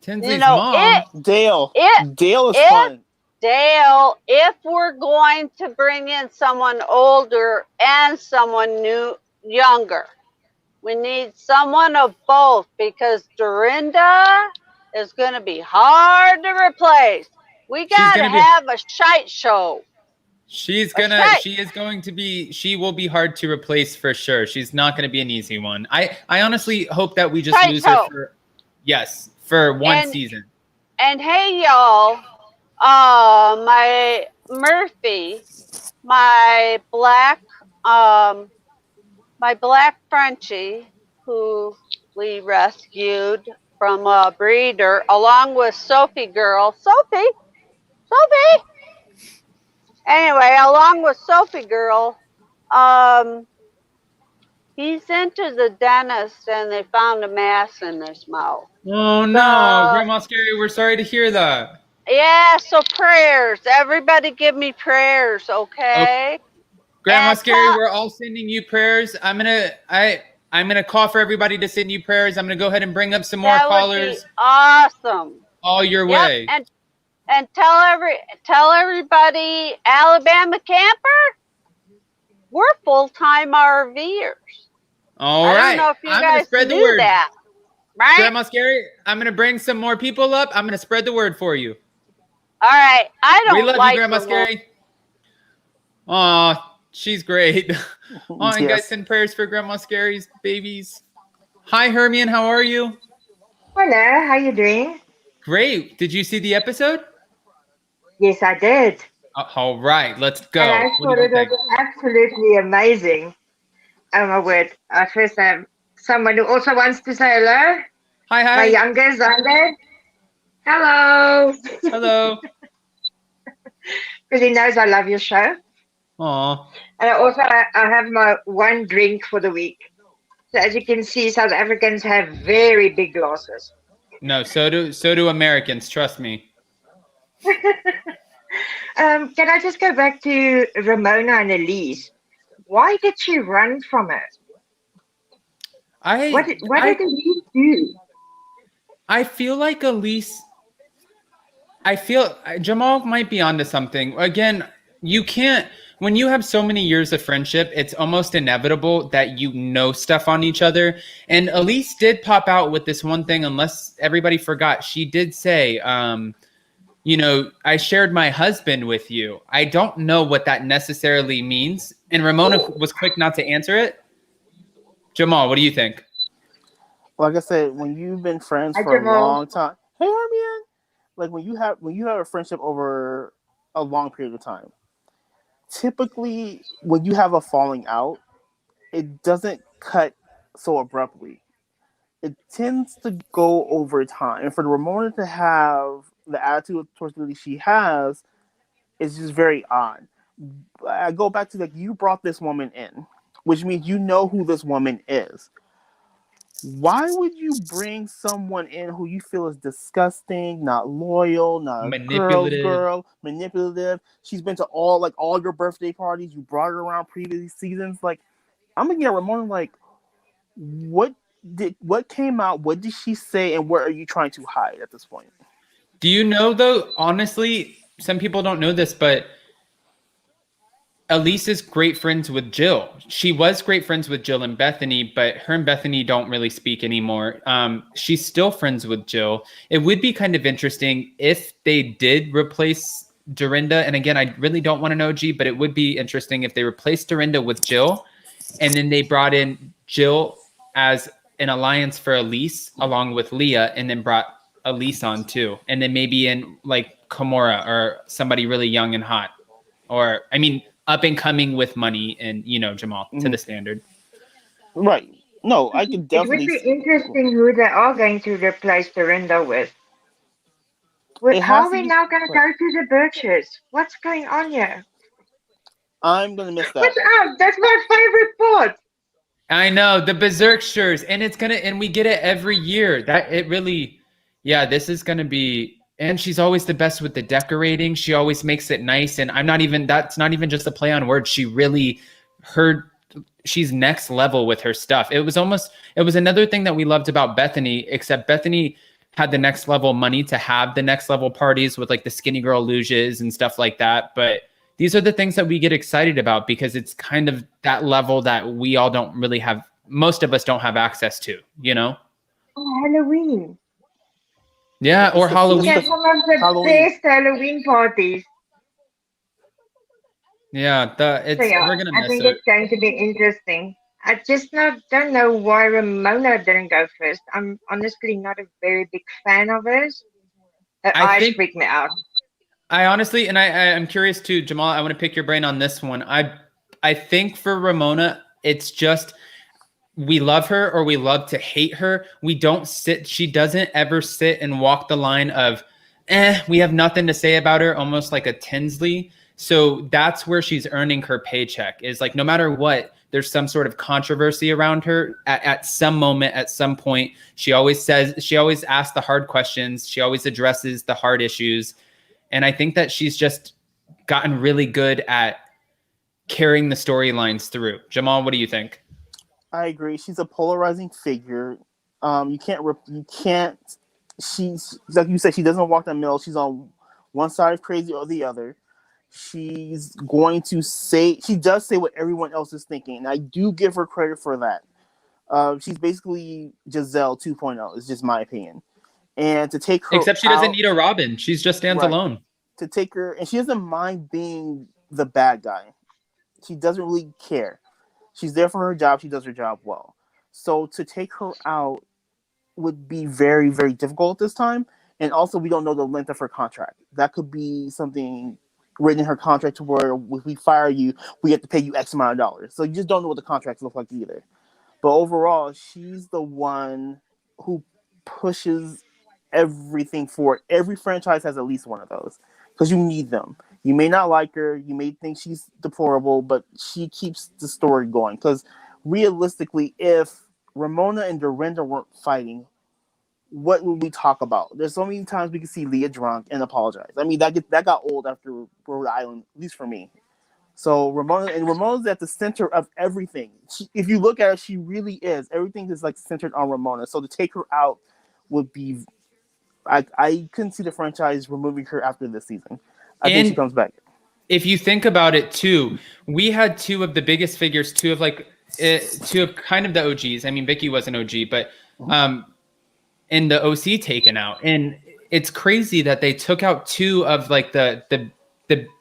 Tinsley's mom? Dale. Dale is fun. Dale, if we're going to bring in someone older and someone younger, we need someone of both, because Dorinda is going to be hard to replace. We got to have a shite show. She will be hard to replace for sure. She's not going to be an easy one. I honestly hope that we just lose her for one season. And hey, y'all, my Murphy, my black Frenchie, who we rescued from a breeder, along with Sophie girl. Sophie. Anyway, along with Sophie girl, he's into the dentist, and they found a mass in his mouth. Oh no, Grandma Scary, we're sorry to hear that. Yeah, so prayers. Everybody give me prayers, okay? Grandma Scary, we're all sending you prayers. I'm gonna call for everybody to send you prayers. I'm gonna go ahead and bring up some more callers. Would be awesome. All your way. And tell everybody, Alabama camper, we're full-time RVers. All right. I don't know if you guys knew that. Right? Grandma Scary, I'm gonna bring some more people up. I'm gonna spread the word for you. All right. We love you, Grandma Scary. Aw, she's great. And guys, send prayers for Grandma Scary's babies. Hi, Hermione. How are you? Hello. How you doing? Great. Did you see the episode? Yes, I did. All right. Let's go. And I thought it was absolutely amazing. Oh, my word. I first have someone who also wants to say hello. Hi. My younger Xander. Hello. Hello. Because he knows I love your show. Aw. And I have my one drink for the week. So as you can see, South Africans have very big glasses. No, so do Americans. Trust me. Can I just go back to Ramona and Elise? Why did she run from her? What I did, what I did Elise do? I feel like Elise. I feel Jamal might be onto something. Again, you can't when you have so many years of friendship, it's almost inevitable that you know stuff on each other. And Elise did pop out with this one thing, unless everybody forgot. She did say, I shared my husband with you. I don't know what that necessarily means. And Ramona was quick not to answer it. Jamal, what do you think? Like I said, when you've been friends Hi, for a Jamal. long time, hey Armian, like when you have a friendship over a long period of time, typically when you have a falling out, it doesn't cut so abruptly. It tends to go over time. And for the Ramona to have the attitude towards Lily she has is just very odd. I go back to like you brought this woman in, which means you know who this woman is. Why would you bring someone in who you feel is disgusting, not loyal, not a girl's Manipulative. girl, manipulative? She's been to all your birthday parties. You brought her around previous seasons. Like, I'm looking at Ramona like, what came out? What did she say? And what are you trying to hide at this point? Do you know, though, honestly, some people don't know this, but Elise is great friends with Jill. She was great friends with Jill and Bethany, but her and Bethany don't really speak anymore. She's still friends with Jill. It would be kind of interesting if they did replace Dorinda. And again, I really don't want to know, G, but it would be interesting if they replaced Dorinda with Jill, and then they brought in Jill as an alliance for Elise along with Leah, and then brought Elise on too. And then maybe in like Kimora or somebody really young and hot. Or, I mean, up and coming with money and, Jamal, to the standard. Right. No, I can It would definitely. be interesting who they are going to replace Dorinda with. It How has are to we be. now going to go to the Berkshires? What's going on here? I'm gonna miss that. What's up? That's my favorite part. I know, the Berserkshires, and we get it every year. This is gonna be, and she's always the best with the decorating. She always makes it nice, and that's not even just a play on words. She's next level with her stuff. It was another thing that we loved about Bethany, except Bethany had the next level money to have the next level parties with like the skinny girl luges and stuff like that. But these are the things that we get excited about because it's kind of that level that we all don't really have. Most of us don't have access to, Oh, Halloween. Yeah, or Halloween. We have some of the Halloween. best Halloween parties. Yeah, we're gonna I miss think it. it's going to be interesting. I just don't know why Ramona didn't go first. I'm honestly not a very big fan of hers. Her I eyes think freak me out. I honestly, and I'm curious too, Jamal. I want to pick your brain on this one. I think for Ramona, it's just we love her or we love to hate her. She doesn't ever sit and walk the line of, we have nothing to say about her, almost like a Tinsley. So that's where she's earning her paycheck, is like, no matter what, there's some sort of controversy around her at some moment, at some point. She always asks the hard questions. She always addresses the hard issues. And I think that she's just gotten really good at carrying the storylines through. Jamal, what do you think? I agree. She's a polarizing figure. You can't. She's like you said. She doesn't walk the middle. She's on one side of crazy or the other. She's going to say. She does say what everyone else is thinking, and I do give her credit for that. She's basically Giselle 2.0. Is just my opinion. And to take her, except she doesn't need a Robin. She just stands alone. To take her, and she doesn't mind being the bad guy. She doesn't really care. She's there for her job. She does her job well. So to take her out would be very, very difficult this time. And also, we don't know the length of her contract. That could be something written in her contract to where if we fire you, we have to pay you X amount of dollars. So you just don't know what the contracts look like either. But overall, she's the one who pushes everything forward. Every franchise has at least one of those because you need them. You may not like her, you may think she's deplorable, but she keeps the story going. Because realistically, if Ramona and Dorinda weren't fighting, what would we talk about? There's so many times we can see Leah drunk and apologize. I mean, that got old after Rhode Island, at least for me. So Ramona's at the center of everything. If you look at her, she really is. Everything is like centered on Ramona. So to take her out would be, I couldn't see the franchise removing her after this season. I think she comes back. If you think about it too, we had two of the biggest figures, two of kind of the OGs. I mean, Vicky was an OG, but in the OC taken out, and it's crazy that they took out two of like the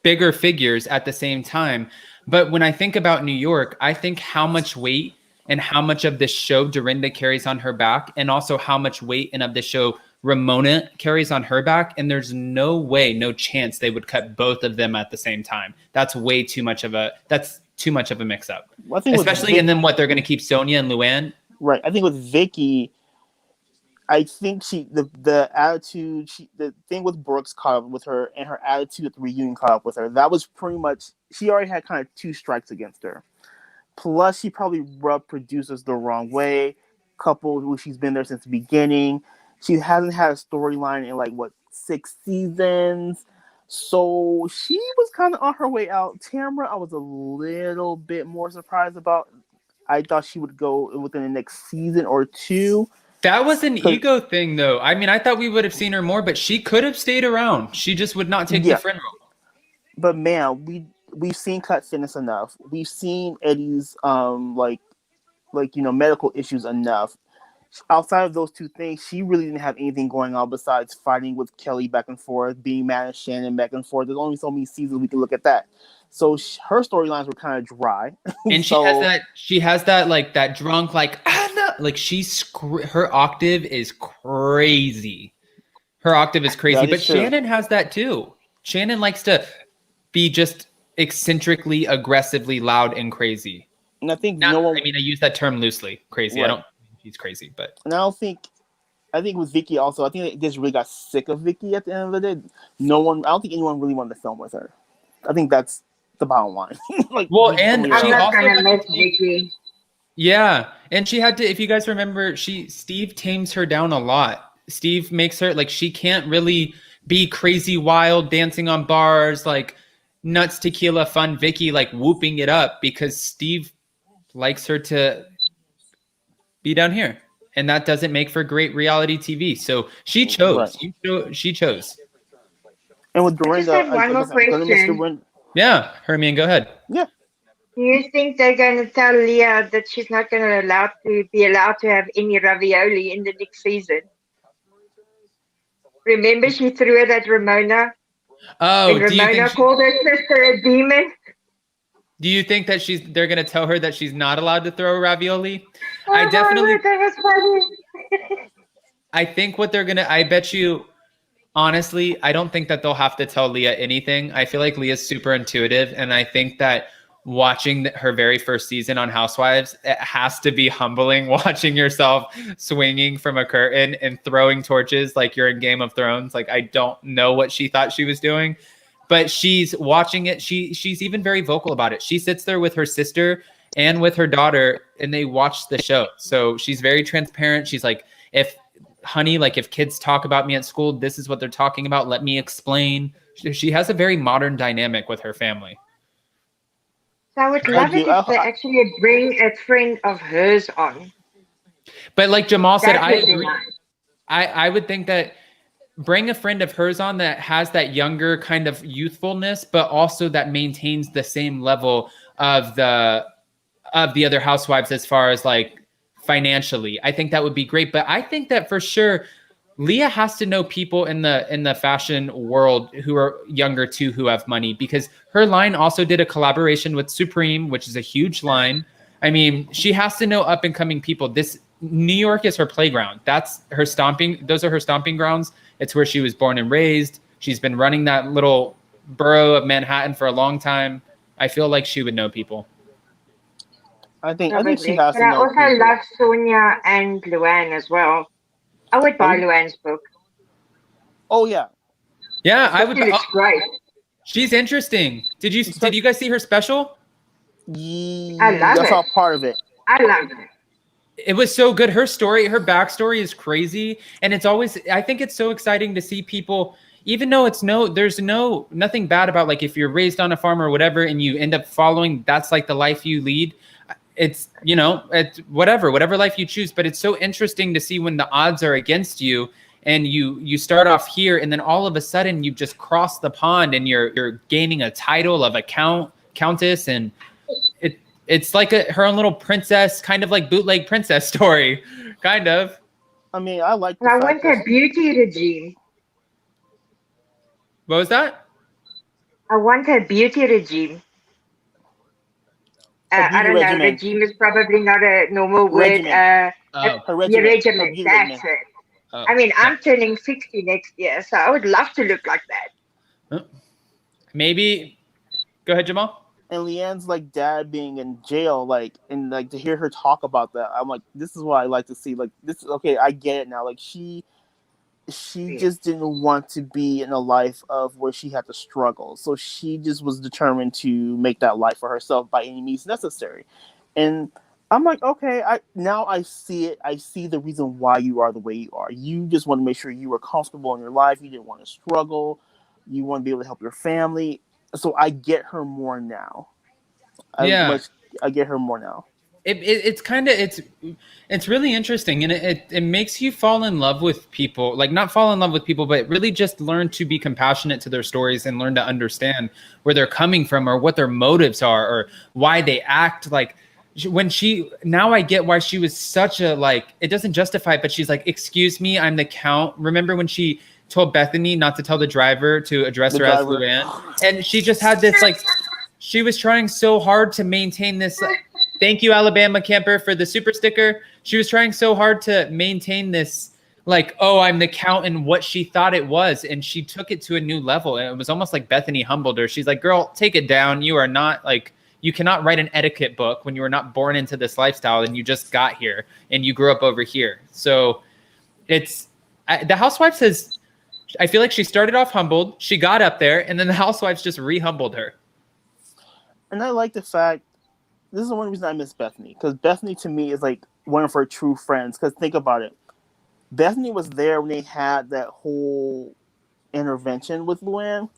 bigger figures at the same time. But when I think about New York, I think how much weight and how much of the show Dorinda carries on her back, and also how much weight and of the show Ramona carries on her back. And there's no way, no chance they would cut both of them at the same time. That's way too much of a mix up. Well, especially in then what they're going to keep Sonja and Luann. Right. I think with Vicky, I think the attitude, the thing with Brooks caught up with her, and her attitude at the reunion caught up with her. That was pretty much, she already had kind of two strikes against her. Plus, she probably rubbed producers the wrong way, coupled with she's been there since the beginning. She hasn't had a storyline in 6 seasons. So she was kind of on her way out. Tamara, I was a little bit more surprised about. I thought she would go within the next season or two. That was an ego thing, though. I mean, I thought we would have seen her more, but she could have stayed around. She just would not take the friend role. But man, we've seen Cut Fitness enough. We've seen Eddie's medical issues enough. Outside of those two things, she really didn't have anything going on besides fighting with Kelly back and forth, being mad at Shannon back and forth. There's only so many seasons we can look at that. So her storylines were kind of dry. And she has that like that drunk like her octave is crazy. Her octave is crazy, but true. Shannon has that too. Shannon likes to be just eccentrically, aggressively loud and crazy. And I think I use that term loosely. Crazy. Right. I don't. He's crazy, but I think with Vicky also, I think they just really got sick of Vicky at the end of the day. I don't think anyone really wanted to film with her. I think that's the bottom line. And she also miss Vicky. Yeah, and she had to. If you guys remember, Steve tames her down a lot. Steve makes her she can't really be crazy, wild, dancing on bars, nuts, tequila, fun. Vicky whooping it up because Steve likes her to be down here, and that doesn't make for great reality TV. So she chose. Right. She chose. And with Dorinda, I just have one more question. Yeah, Hermione, go ahead. Yeah. Do you think they're going to tell Leah that she's not going to be allowed to have any ravioli in the next season? Remember, she threw it at Ramona. Oh, and Ramona called her sister a demon. Do you think that they're going to tell her that she's not allowed to throw a ravioli? That was funny. I think what they're going to, I bet you, honestly, I don't think that they'll have to tell Leah anything. I feel like Leah's super intuitive, and I think that watching her very first season on Housewives, it has to be humbling watching yourself swinging from a curtain and throwing torches like you're in Game of Thrones. I don't know what she thought she was doing. But she's watching it. She's even very vocal about it. She sits there with her sister and with her daughter, and they watch the show. So she's very transparent. She's like, if kids talk about me at school, this is what they're talking about. Let me explain. She has a very modern dynamic with her family. So I would love it if they actually bring a friend of hers on. But like Jamal said, I agree. I would think that bring a friend of hers on that has that younger kind of youthfulness, but also that maintains the same level of the other housewives as far as financially. I think that would be great. But I think that for sure, Leah has to know people in the fashion world who are younger too, who have money, because her line also did a collaboration with Supreme, which is a huge line. I mean, she has to know up and coming people. New York is her playground. Those are her stomping grounds. It's where she was born and raised. She's been running that little borough of Manhattan for a long time. I feel like she would know people. I think she has to know. I also love Sonja and Luann as well. I would buy Luann's book. Oh yeah. Yeah, I would. It's great. She's interesting. Did you guys see her special? I love That's it. all part of it. I love it. It was so good. Her story, her backstory is crazy. And it's always, I think it's so exciting to see people, even though there's nothing bad about like if you're raised on a farm or whatever and you end up following, that's like the life you lead. It's, it's whatever life you choose. But it's so interesting to see when the odds are against you and you start off here and then all of a sudden you've just crossed the pond and you're gaining a title of a countess, and it's like her own little princess, kind of like bootleg princess story, kind of. I mean, I like. I want a beauty regime. What was that? I want a beauty regime. I don't know. Regime is probably not a normal word. Her regimen. That's it. I mean, I'm turning 60 next year, so I would love to look like that. Maybe. Go ahead, Jamal. And Leanne's like dad being in jail, like, and like to hear her talk about that, I'm like, this is what I like to see. Like, this is okay. I get it now. Like, she just didn't want to be in a life of where she had to struggle. So she just was determined to make that life for herself by any means necessary. And I'm like, okay, I see it. I see the reason why you are the way you are. You just want to make sure you were comfortable in your life. You didn't want to struggle. You want to be able to help your family. So I get her more now. I get her more now. It's really interesting, and it makes you fall in love with people. Like, not fall in love with people, but really just learn to be compassionate to their stories and learn to understand where they're coming from or what their motives are or why they act like. Now I get why she was such a, like, it doesn't justify it, but she's like, excuse me, I'm the count. Remember when she told Bethany not to tell the driver to address her as Luann? And she just had this, like, she was trying so hard to maintain this. Thank you, Alabama camper, for the super sticker. She was trying so hard to maintain this, like, oh, I'm the count, and what she thought it was. And she took it to a new level. And it was almost like Bethany humbled her. She's like, girl, take it down. You are not, like, you cannot write an etiquette book when you were not born into this lifestyle and you just got here and you grew up over here. So the Housewives has, I feel like she started off humbled, she got up there, and then the Housewives just re-humbled her. And I like the fact, this is the one reason I miss Bethany, because Bethany to me is like one of her true friends. Because think about it, Bethany was there when they had that whole intervention with Luann,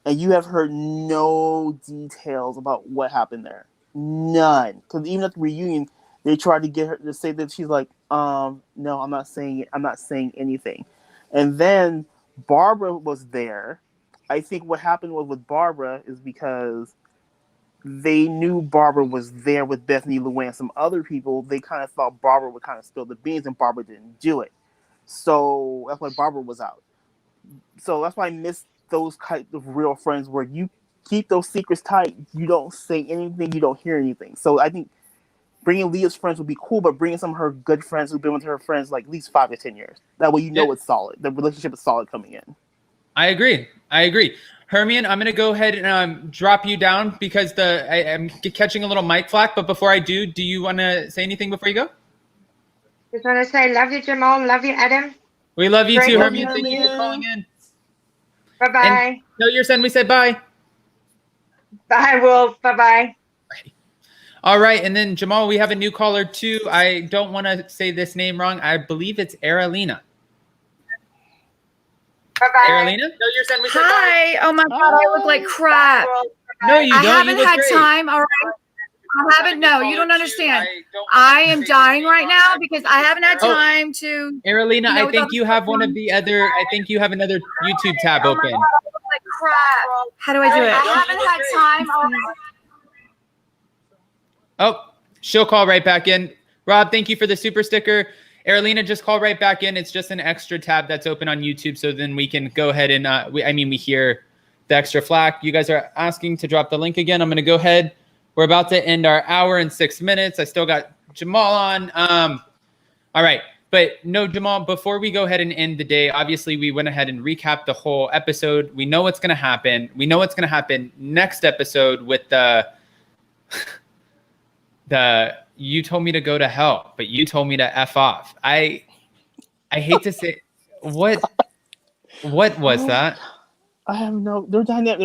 and you have heard no details about what happened there. None. Because even at the reunion, they tried to get her to say that she's like, no, I'm not saying it. I'm not saying anything. And then Barbara was there. I think what happened with Barbara is because they knew Barbara was there with Bethany, Luann, some other people. They kind of thought Barbara would kind of spill the beans, and Barbara didn't do it. So that's why Barbara was out. So that's why I miss those kind of real friends where you keep those secrets tight. You don't say anything. You don't hear anything. So I think bringing Leah's friends would be cool, but bringing some of her good friends who've been with her friends like at least 5 to 10 years. That way it's solid. The relationship is solid coming in. I agree. Hermione, I'm going to go ahead and drop you down because I'm catching a little mic flack. But before I do you want to say anything before you go? Just want to say, love you, Jamal. Love you, Adam. We love you too, Hermione. Thank you for calling in. Bye-bye. And tell your son we said bye. Bye, Wolf. Bye-bye. All right. And then, Jamal, we have a new caller too. I don't want to say this name wrong. I believe it's Aralina. Bye-bye. Aralina? Tell your son we said bye. Hi. Oh, my God. I look like crap. No, you don't. I haven't had time. All right. I haven't. No, you don't understand. I am dying right now because I haven't had time to. Aralina, I think you have I think you have another YouTube tab open. God, I look like crap. How do I do it? I haven't had time. All right. Oh, she'll call right back in. Rob, thank you for the super sticker. Aralina, just call right back in. It's just an extra tab that's open on YouTube, so then we can go ahead and we hear the extra flack. You guys are asking to drop the link again. I'm going to go ahead. We're about to end our hour and 6 minutes. I still got Jamal on. All right. But no, Jamal, before we go ahead and end the day, obviously we went ahead and recapped the whole episode. We know what's going to happen. We know what's going to happen next episode with the you told me to go to hell, but you told me to F off. I hate to say what was that? I have no. Their dynamic,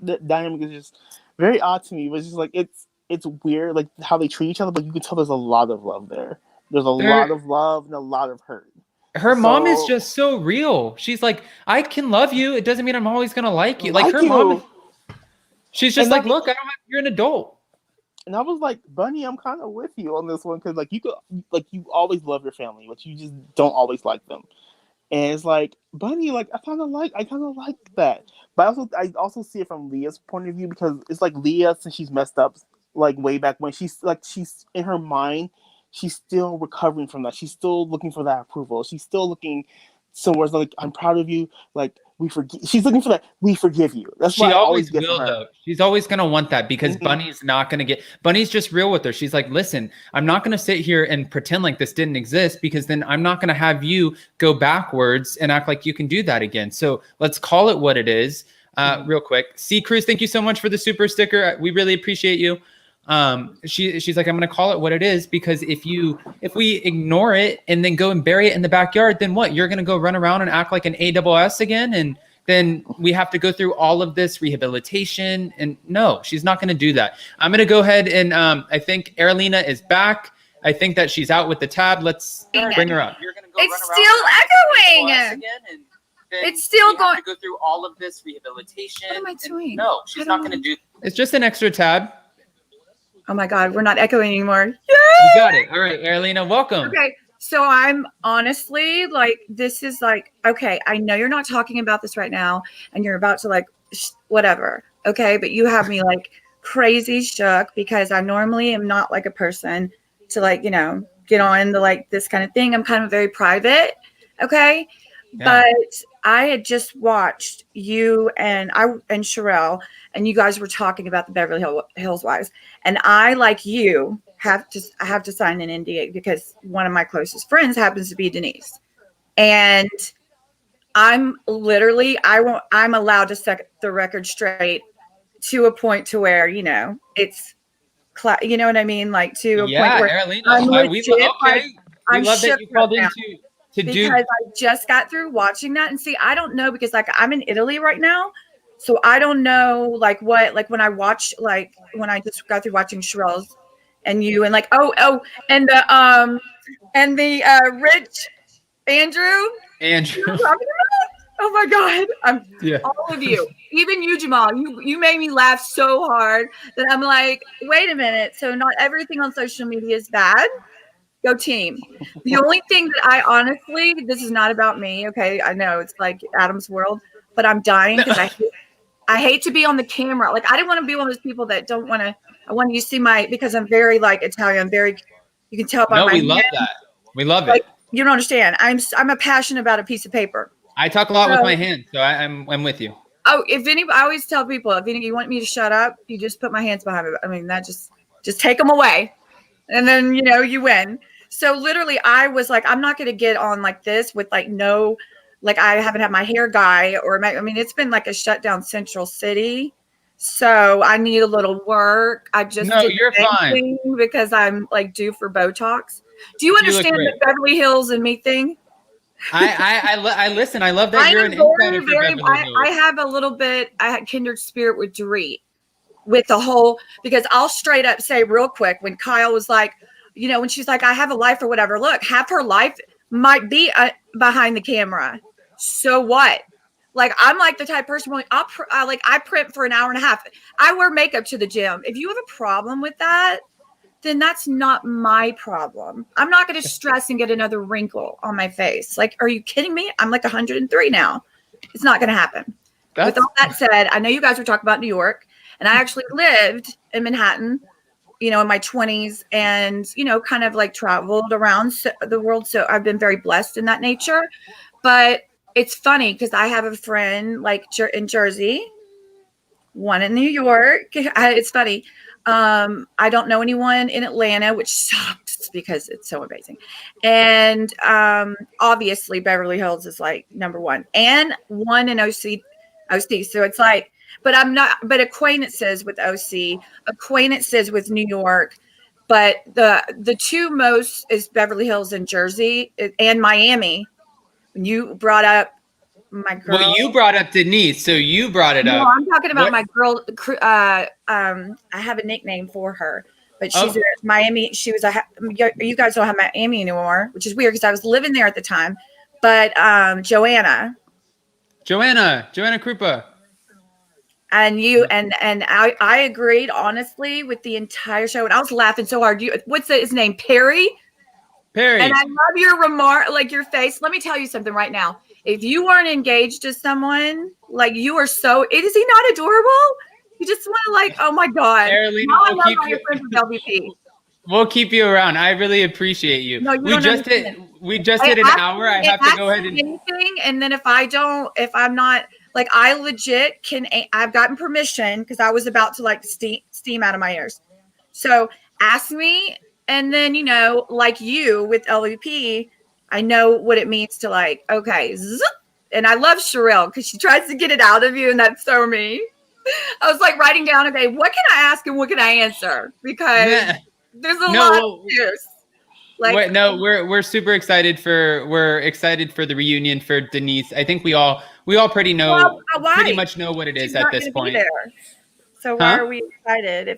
their dynamic is just very odd to me. But it's just like it's weird, like how they treat each other. But you can tell there's a lot of love there. There's a lot of love and a lot of hurt. Her mom is just so real. She's like, I can love you. It doesn't mean I'm always gonna like you. Like her mom, she's just like, look, you're an adult. And I was like, Bunny, I'm kind of with you on this one because like you always love your family, but you just don't always like them. And it's like, Bunny, like I kind of like that. But I also see it from Leah's point of view because it's like Leah, since she's messed up, like way back when she's in her mind, she's still recovering from that. She's still looking for that approval. She's still looking somewhere like, I'm proud of you. Like she's looking for that. We forgive you. That's what I always get from her. Though. She's always gonna want that because Bunny's not gonna get. Bunny's just real with her. She's like, listen, I'm not gonna sit here and pretend like this didn't exist because then I'm not gonna have you go backwards and act like you can do that again. So let's call it what it is. Real quick, C Cruz, thank you so much for the super sticker. We really appreciate you. She's like, I'm gonna call it what it is because if we ignore it and then go and bury it in the backyard, then what? You're gonna go run around and act like an AWS again, and then we have to go through all of this rehabilitation. And no, she's not gonna do that. I'm gonna go ahead and I think Aralina is back. I think that she's out with the tab. Let's bring her up. You're gonna go it's still echoing. It's still going to go through all of this rehabilitation. What am I doing? No, she's not gonna do. It's just an extra tab. Oh my God, we're not echoing anymore. Yay! You got it. All right, Aralina, welcome. Okay, so I'm honestly like, this is like, okay, I know you're not talking about this right now and you're about to like, whatever. Okay, but you have me like crazy shook because I normally am not like a person to like, get on the like this kind of thing. I'm kind of very private. Okay. Yeah. But I had just watched you and Sherelle, and you guys were talking about the Beverly Hills Wives, and I, like you, have to sign an NDA because one of my closest friends happens to be Denise, and I'm literally I'm allowed to set the record straight to a point to where it's you know what I mean, like to a point where Aralina, we love that you called in because I just got through watching that, and see, I don't know because like I'm in Italy right now, so I don't know like what, like when I watch, like when I just got through watching Sherelle's and you and like and the Rich Andrew. Oh my God, all of you, even you, Jamal, you made me laugh so hard that I'm like, wait a minute, so not everything on social media is bad. Go team. The only thing that I honestly, this is not about me. Okay. I know it's like Adam's world, but I'm dying because I hate to be on the camera. Like I didn't want to be one of those people that don't want to, I want you to see because I'm very like Italian, you can tell by my we love that. We love it. You don't understand. I'm a passionate about a piece of paper. I talk a lot with my hands, so I'm with you. Oh, I always tell people, if you want me to shut up, you just put my hands behind me. I mean, that just take them away. And then, you win. So literally I was like, I'm not going to get on like this with like, no, like I haven't had my hair guy it's been like a shutdown Central City. So I need a little work. I just you're fine because I'm like due for Botox. Do you understand the Beverly Hills and me thing? I listen. I love that you're an insider for Beverly Hills. I have a little bit. I had kindred spirit with Dorit, with the whole, because I'll straight up say real quick when Kyle was like, when she's like, I have a life or whatever. Look, half her life might be behind the camera. So what? Like, I'm like the type of person I print for an hour and a half. I wear makeup to the gym. If you have a problem with that, then that's not my problem. I'm not going to stress and get another wrinkle on my face. Like, are you kidding me? I'm like 103 now. It's not going to happen. With all that said, I know you guys were talking about New York, and I actually lived in Manhattan, in my 20s, and, kind of like traveled around the world. So I've been very blessed in that nature. But it's funny because I have a friend like in Jersey, one in New York. It's funny. I don't know anyone in Atlanta, which sucks because it's so amazing. And obviously Beverly Hills is like number one, and one in OC. So it's like, but acquaintances with OC, acquaintances with New York, but the two most is Beverly Hills and Jersey and Miami. When you brought up my girl. Well, you brought up Denise, so you brought it No, up. I'm talking about What? my girl. I have a nickname for her, but she's a Miami. She was you guys don't have Miami anymore, which is weird because I was living there at the time. But Joanna Krupa. and you and I agreed honestly with the entire show, and I was laughing so hard. What's his name? Perry. And I love your remark, like your face. Let me tell you something right now. If you weren't engaged to someone, like you are so, is he not adorable? You just want to like, oh my God. Carolina, now I love all your friends with LVP. We'll keep you around. I really appreciate you. No, you we don't just understand. hit an hour. I have to go ahead and anything. And then if I'm not, like I legit I've gotten permission because I was about to like steam out of my ears. So ask me. And then, like you with LVP, I know what it means to like, okay. And I love Sherelle because she tries to get it out of you. And that's so me. I was like writing down, okay, what can I ask and what can I answer? Because there's a lot of years. Like, we're super excited for the reunion for Denise. I think we all pretty much know what it is at this point. So why are we excited?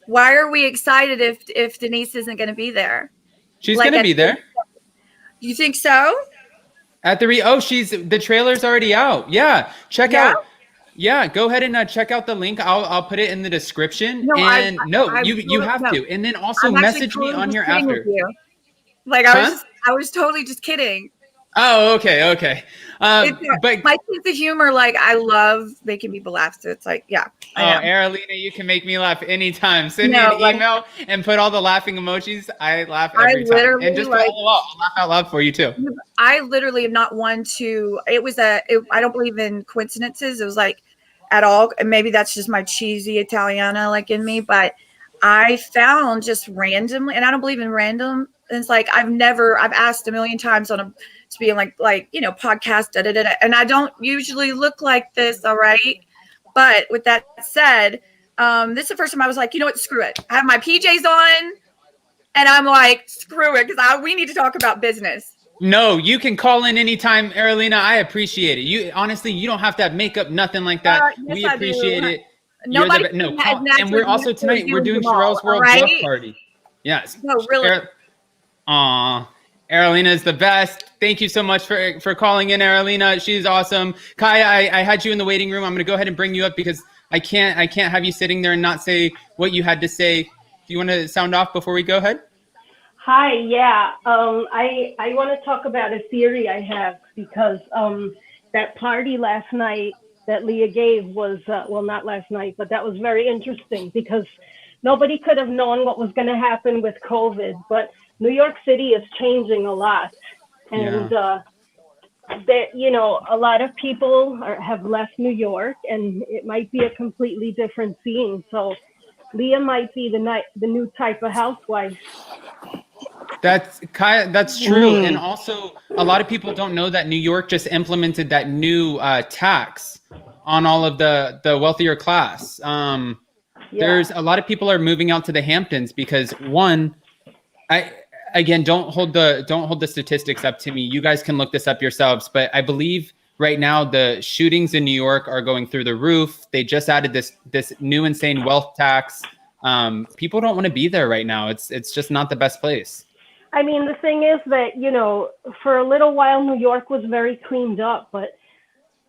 Why are we excited if Denise isn't going to be there? She's going to be there. You think so? At the trailer's already out. Yeah, check out. Yeah, go ahead and check out the link. I'll put it in the description. You have to. And then also message me on here after. Like I was totally just kidding. Oh, okay. But my sense of humor, like I love making people laugh. So it's like, yeah. Aralina, you can make me laugh anytime. Send me an email and put all the laughing emojis. I laugh every time. And just I'll laugh out loud for you too. I literally am not one to. I don't believe in coincidences. It was like at all, and maybe that's just my cheesy Italiana like in me. But I found just randomly, and I don't believe in random. And it's like I've asked a million times to be like podcast, and I don't usually look like this, all right? But with that said, this is the first time I was like, you know what, screw it. I have my PJs on, and I'm like, screw it, because we need to talk about business. No, you can call in anytime, Aralina. I appreciate it. You honestly, you don't have to have makeup, nothing like that. Yes, we appreciate it. Nobody and we're also tonight. We're doing Cheryl's World Block Party. Yes. No, really. Aralina is the best. Thank you so much for calling in, Aralina. She's awesome. Kaya, I had you in the waiting room. I'm going to go ahead and bring you up because I can't have you sitting there and not say what you had to say. Do you want to sound off before we go ahead? Hi, yeah. I want to talk about a theory I have because that party last night that Leah gave was, not last night, but that was very interesting because nobody could have known what was going to happen with COVID, but New York City is changing a lot. And, a lot of people have left New York and it might be a completely different scene. So Leah might be the new type of housewife. That's true. And also a lot of people don't know that New York just implemented that new tax on all of the wealthier class. There's a lot of people are moving out to the Hamptons because don't hold the statistics up to me. You guys can look this up yourselves, but I believe right now the shootings in New York are going through the roof. They just added this new insane wealth tax. People don't want to be there right now. It's just not the best place. I mean, the thing is that, for a little while, New York was very cleaned up, but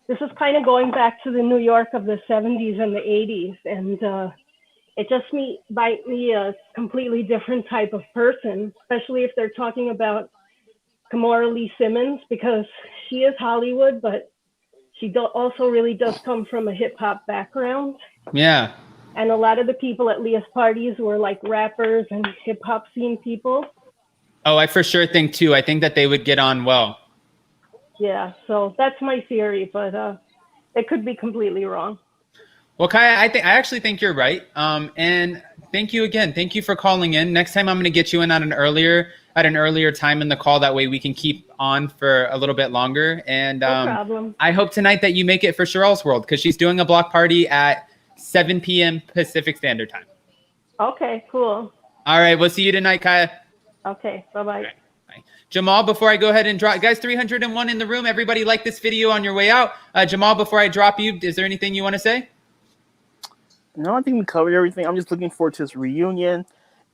this is kind of going back to the New York of the 70s and the 80s. And it just might be a completely different type of person, especially if they're talking about Kimora Lee Simmons, because she is Hollywood, but she also really does come from a hip hop background. Yeah. And a lot of the people at Leah's parties were like rappers and hip hop scene people. Oh, I for sure think too. I think that they would get on well. Yeah, so that's my theory, but it could be completely wrong. Well, Kaya, I actually think you're right. And thank you again. Thank you for calling in. Next time I'm going to get you in at an earlier time in the call. That way we can keep on for a little bit longer. And no problem. I hope tonight that you make it for Cheryl's World because she's doing a block party at 7 p.m. Pacific Standard Time. Okay, cool. All right. We'll see you tonight, Kaya. Okay. Bye-bye. All right. Jamal, before I go ahead and drop, guys, 301 in the room. Everybody like this video on your way out. Jamal, before I drop you, is there anything you want to say? No, I think we covered everything. I'm just looking forward to this reunion.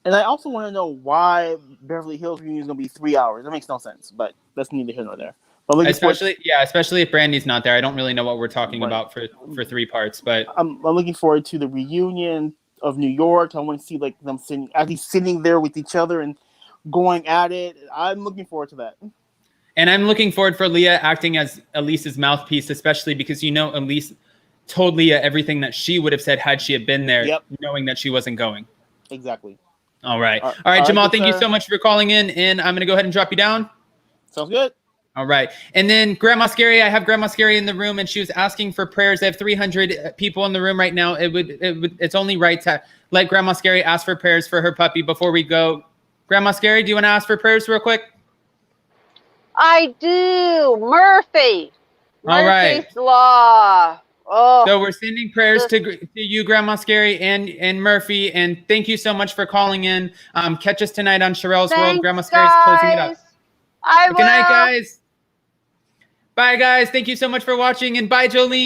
And I also want to know why Beverly Hills reunion is going to be 3 hours. That makes no sense, but that's neither here nor there. But especially if Brandy's not there. I don't really know what we're talking about for 3 parts, but I'm looking forward to the reunion of New York. I want to see like them sitting there with each other and going at it. I'm looking forward to that. And I'm looking forward for Leah acting as Elise's mouthpiece, especially because Elise told Leah everything that she would have said had she had been there, knowing that she wasn't going. Exactly. All right, Jamal, thank you so much for calling in, and I'm going to go ahead and drop you down. Sounds good. All right. And then Grandma Scary, I have Grandma Scary in the room, and she was asking for prayers. I have 300 people in the room right now. It's only right to let Grandma Scary ask for prayers for her puppy before we go. Grandma Scary, do you want to ask for prayers real quick? I do. Murphy's All right. Law. Oh, so we're sending prayers to you, Grandma Scary, and Murphy, and thank you so much for calling in. Catch us tonight on Sherelle's World. Grandma Scary's closing it up. Good night, guys. Bye, guys. Thank you so much for watching, and bye, Jolene.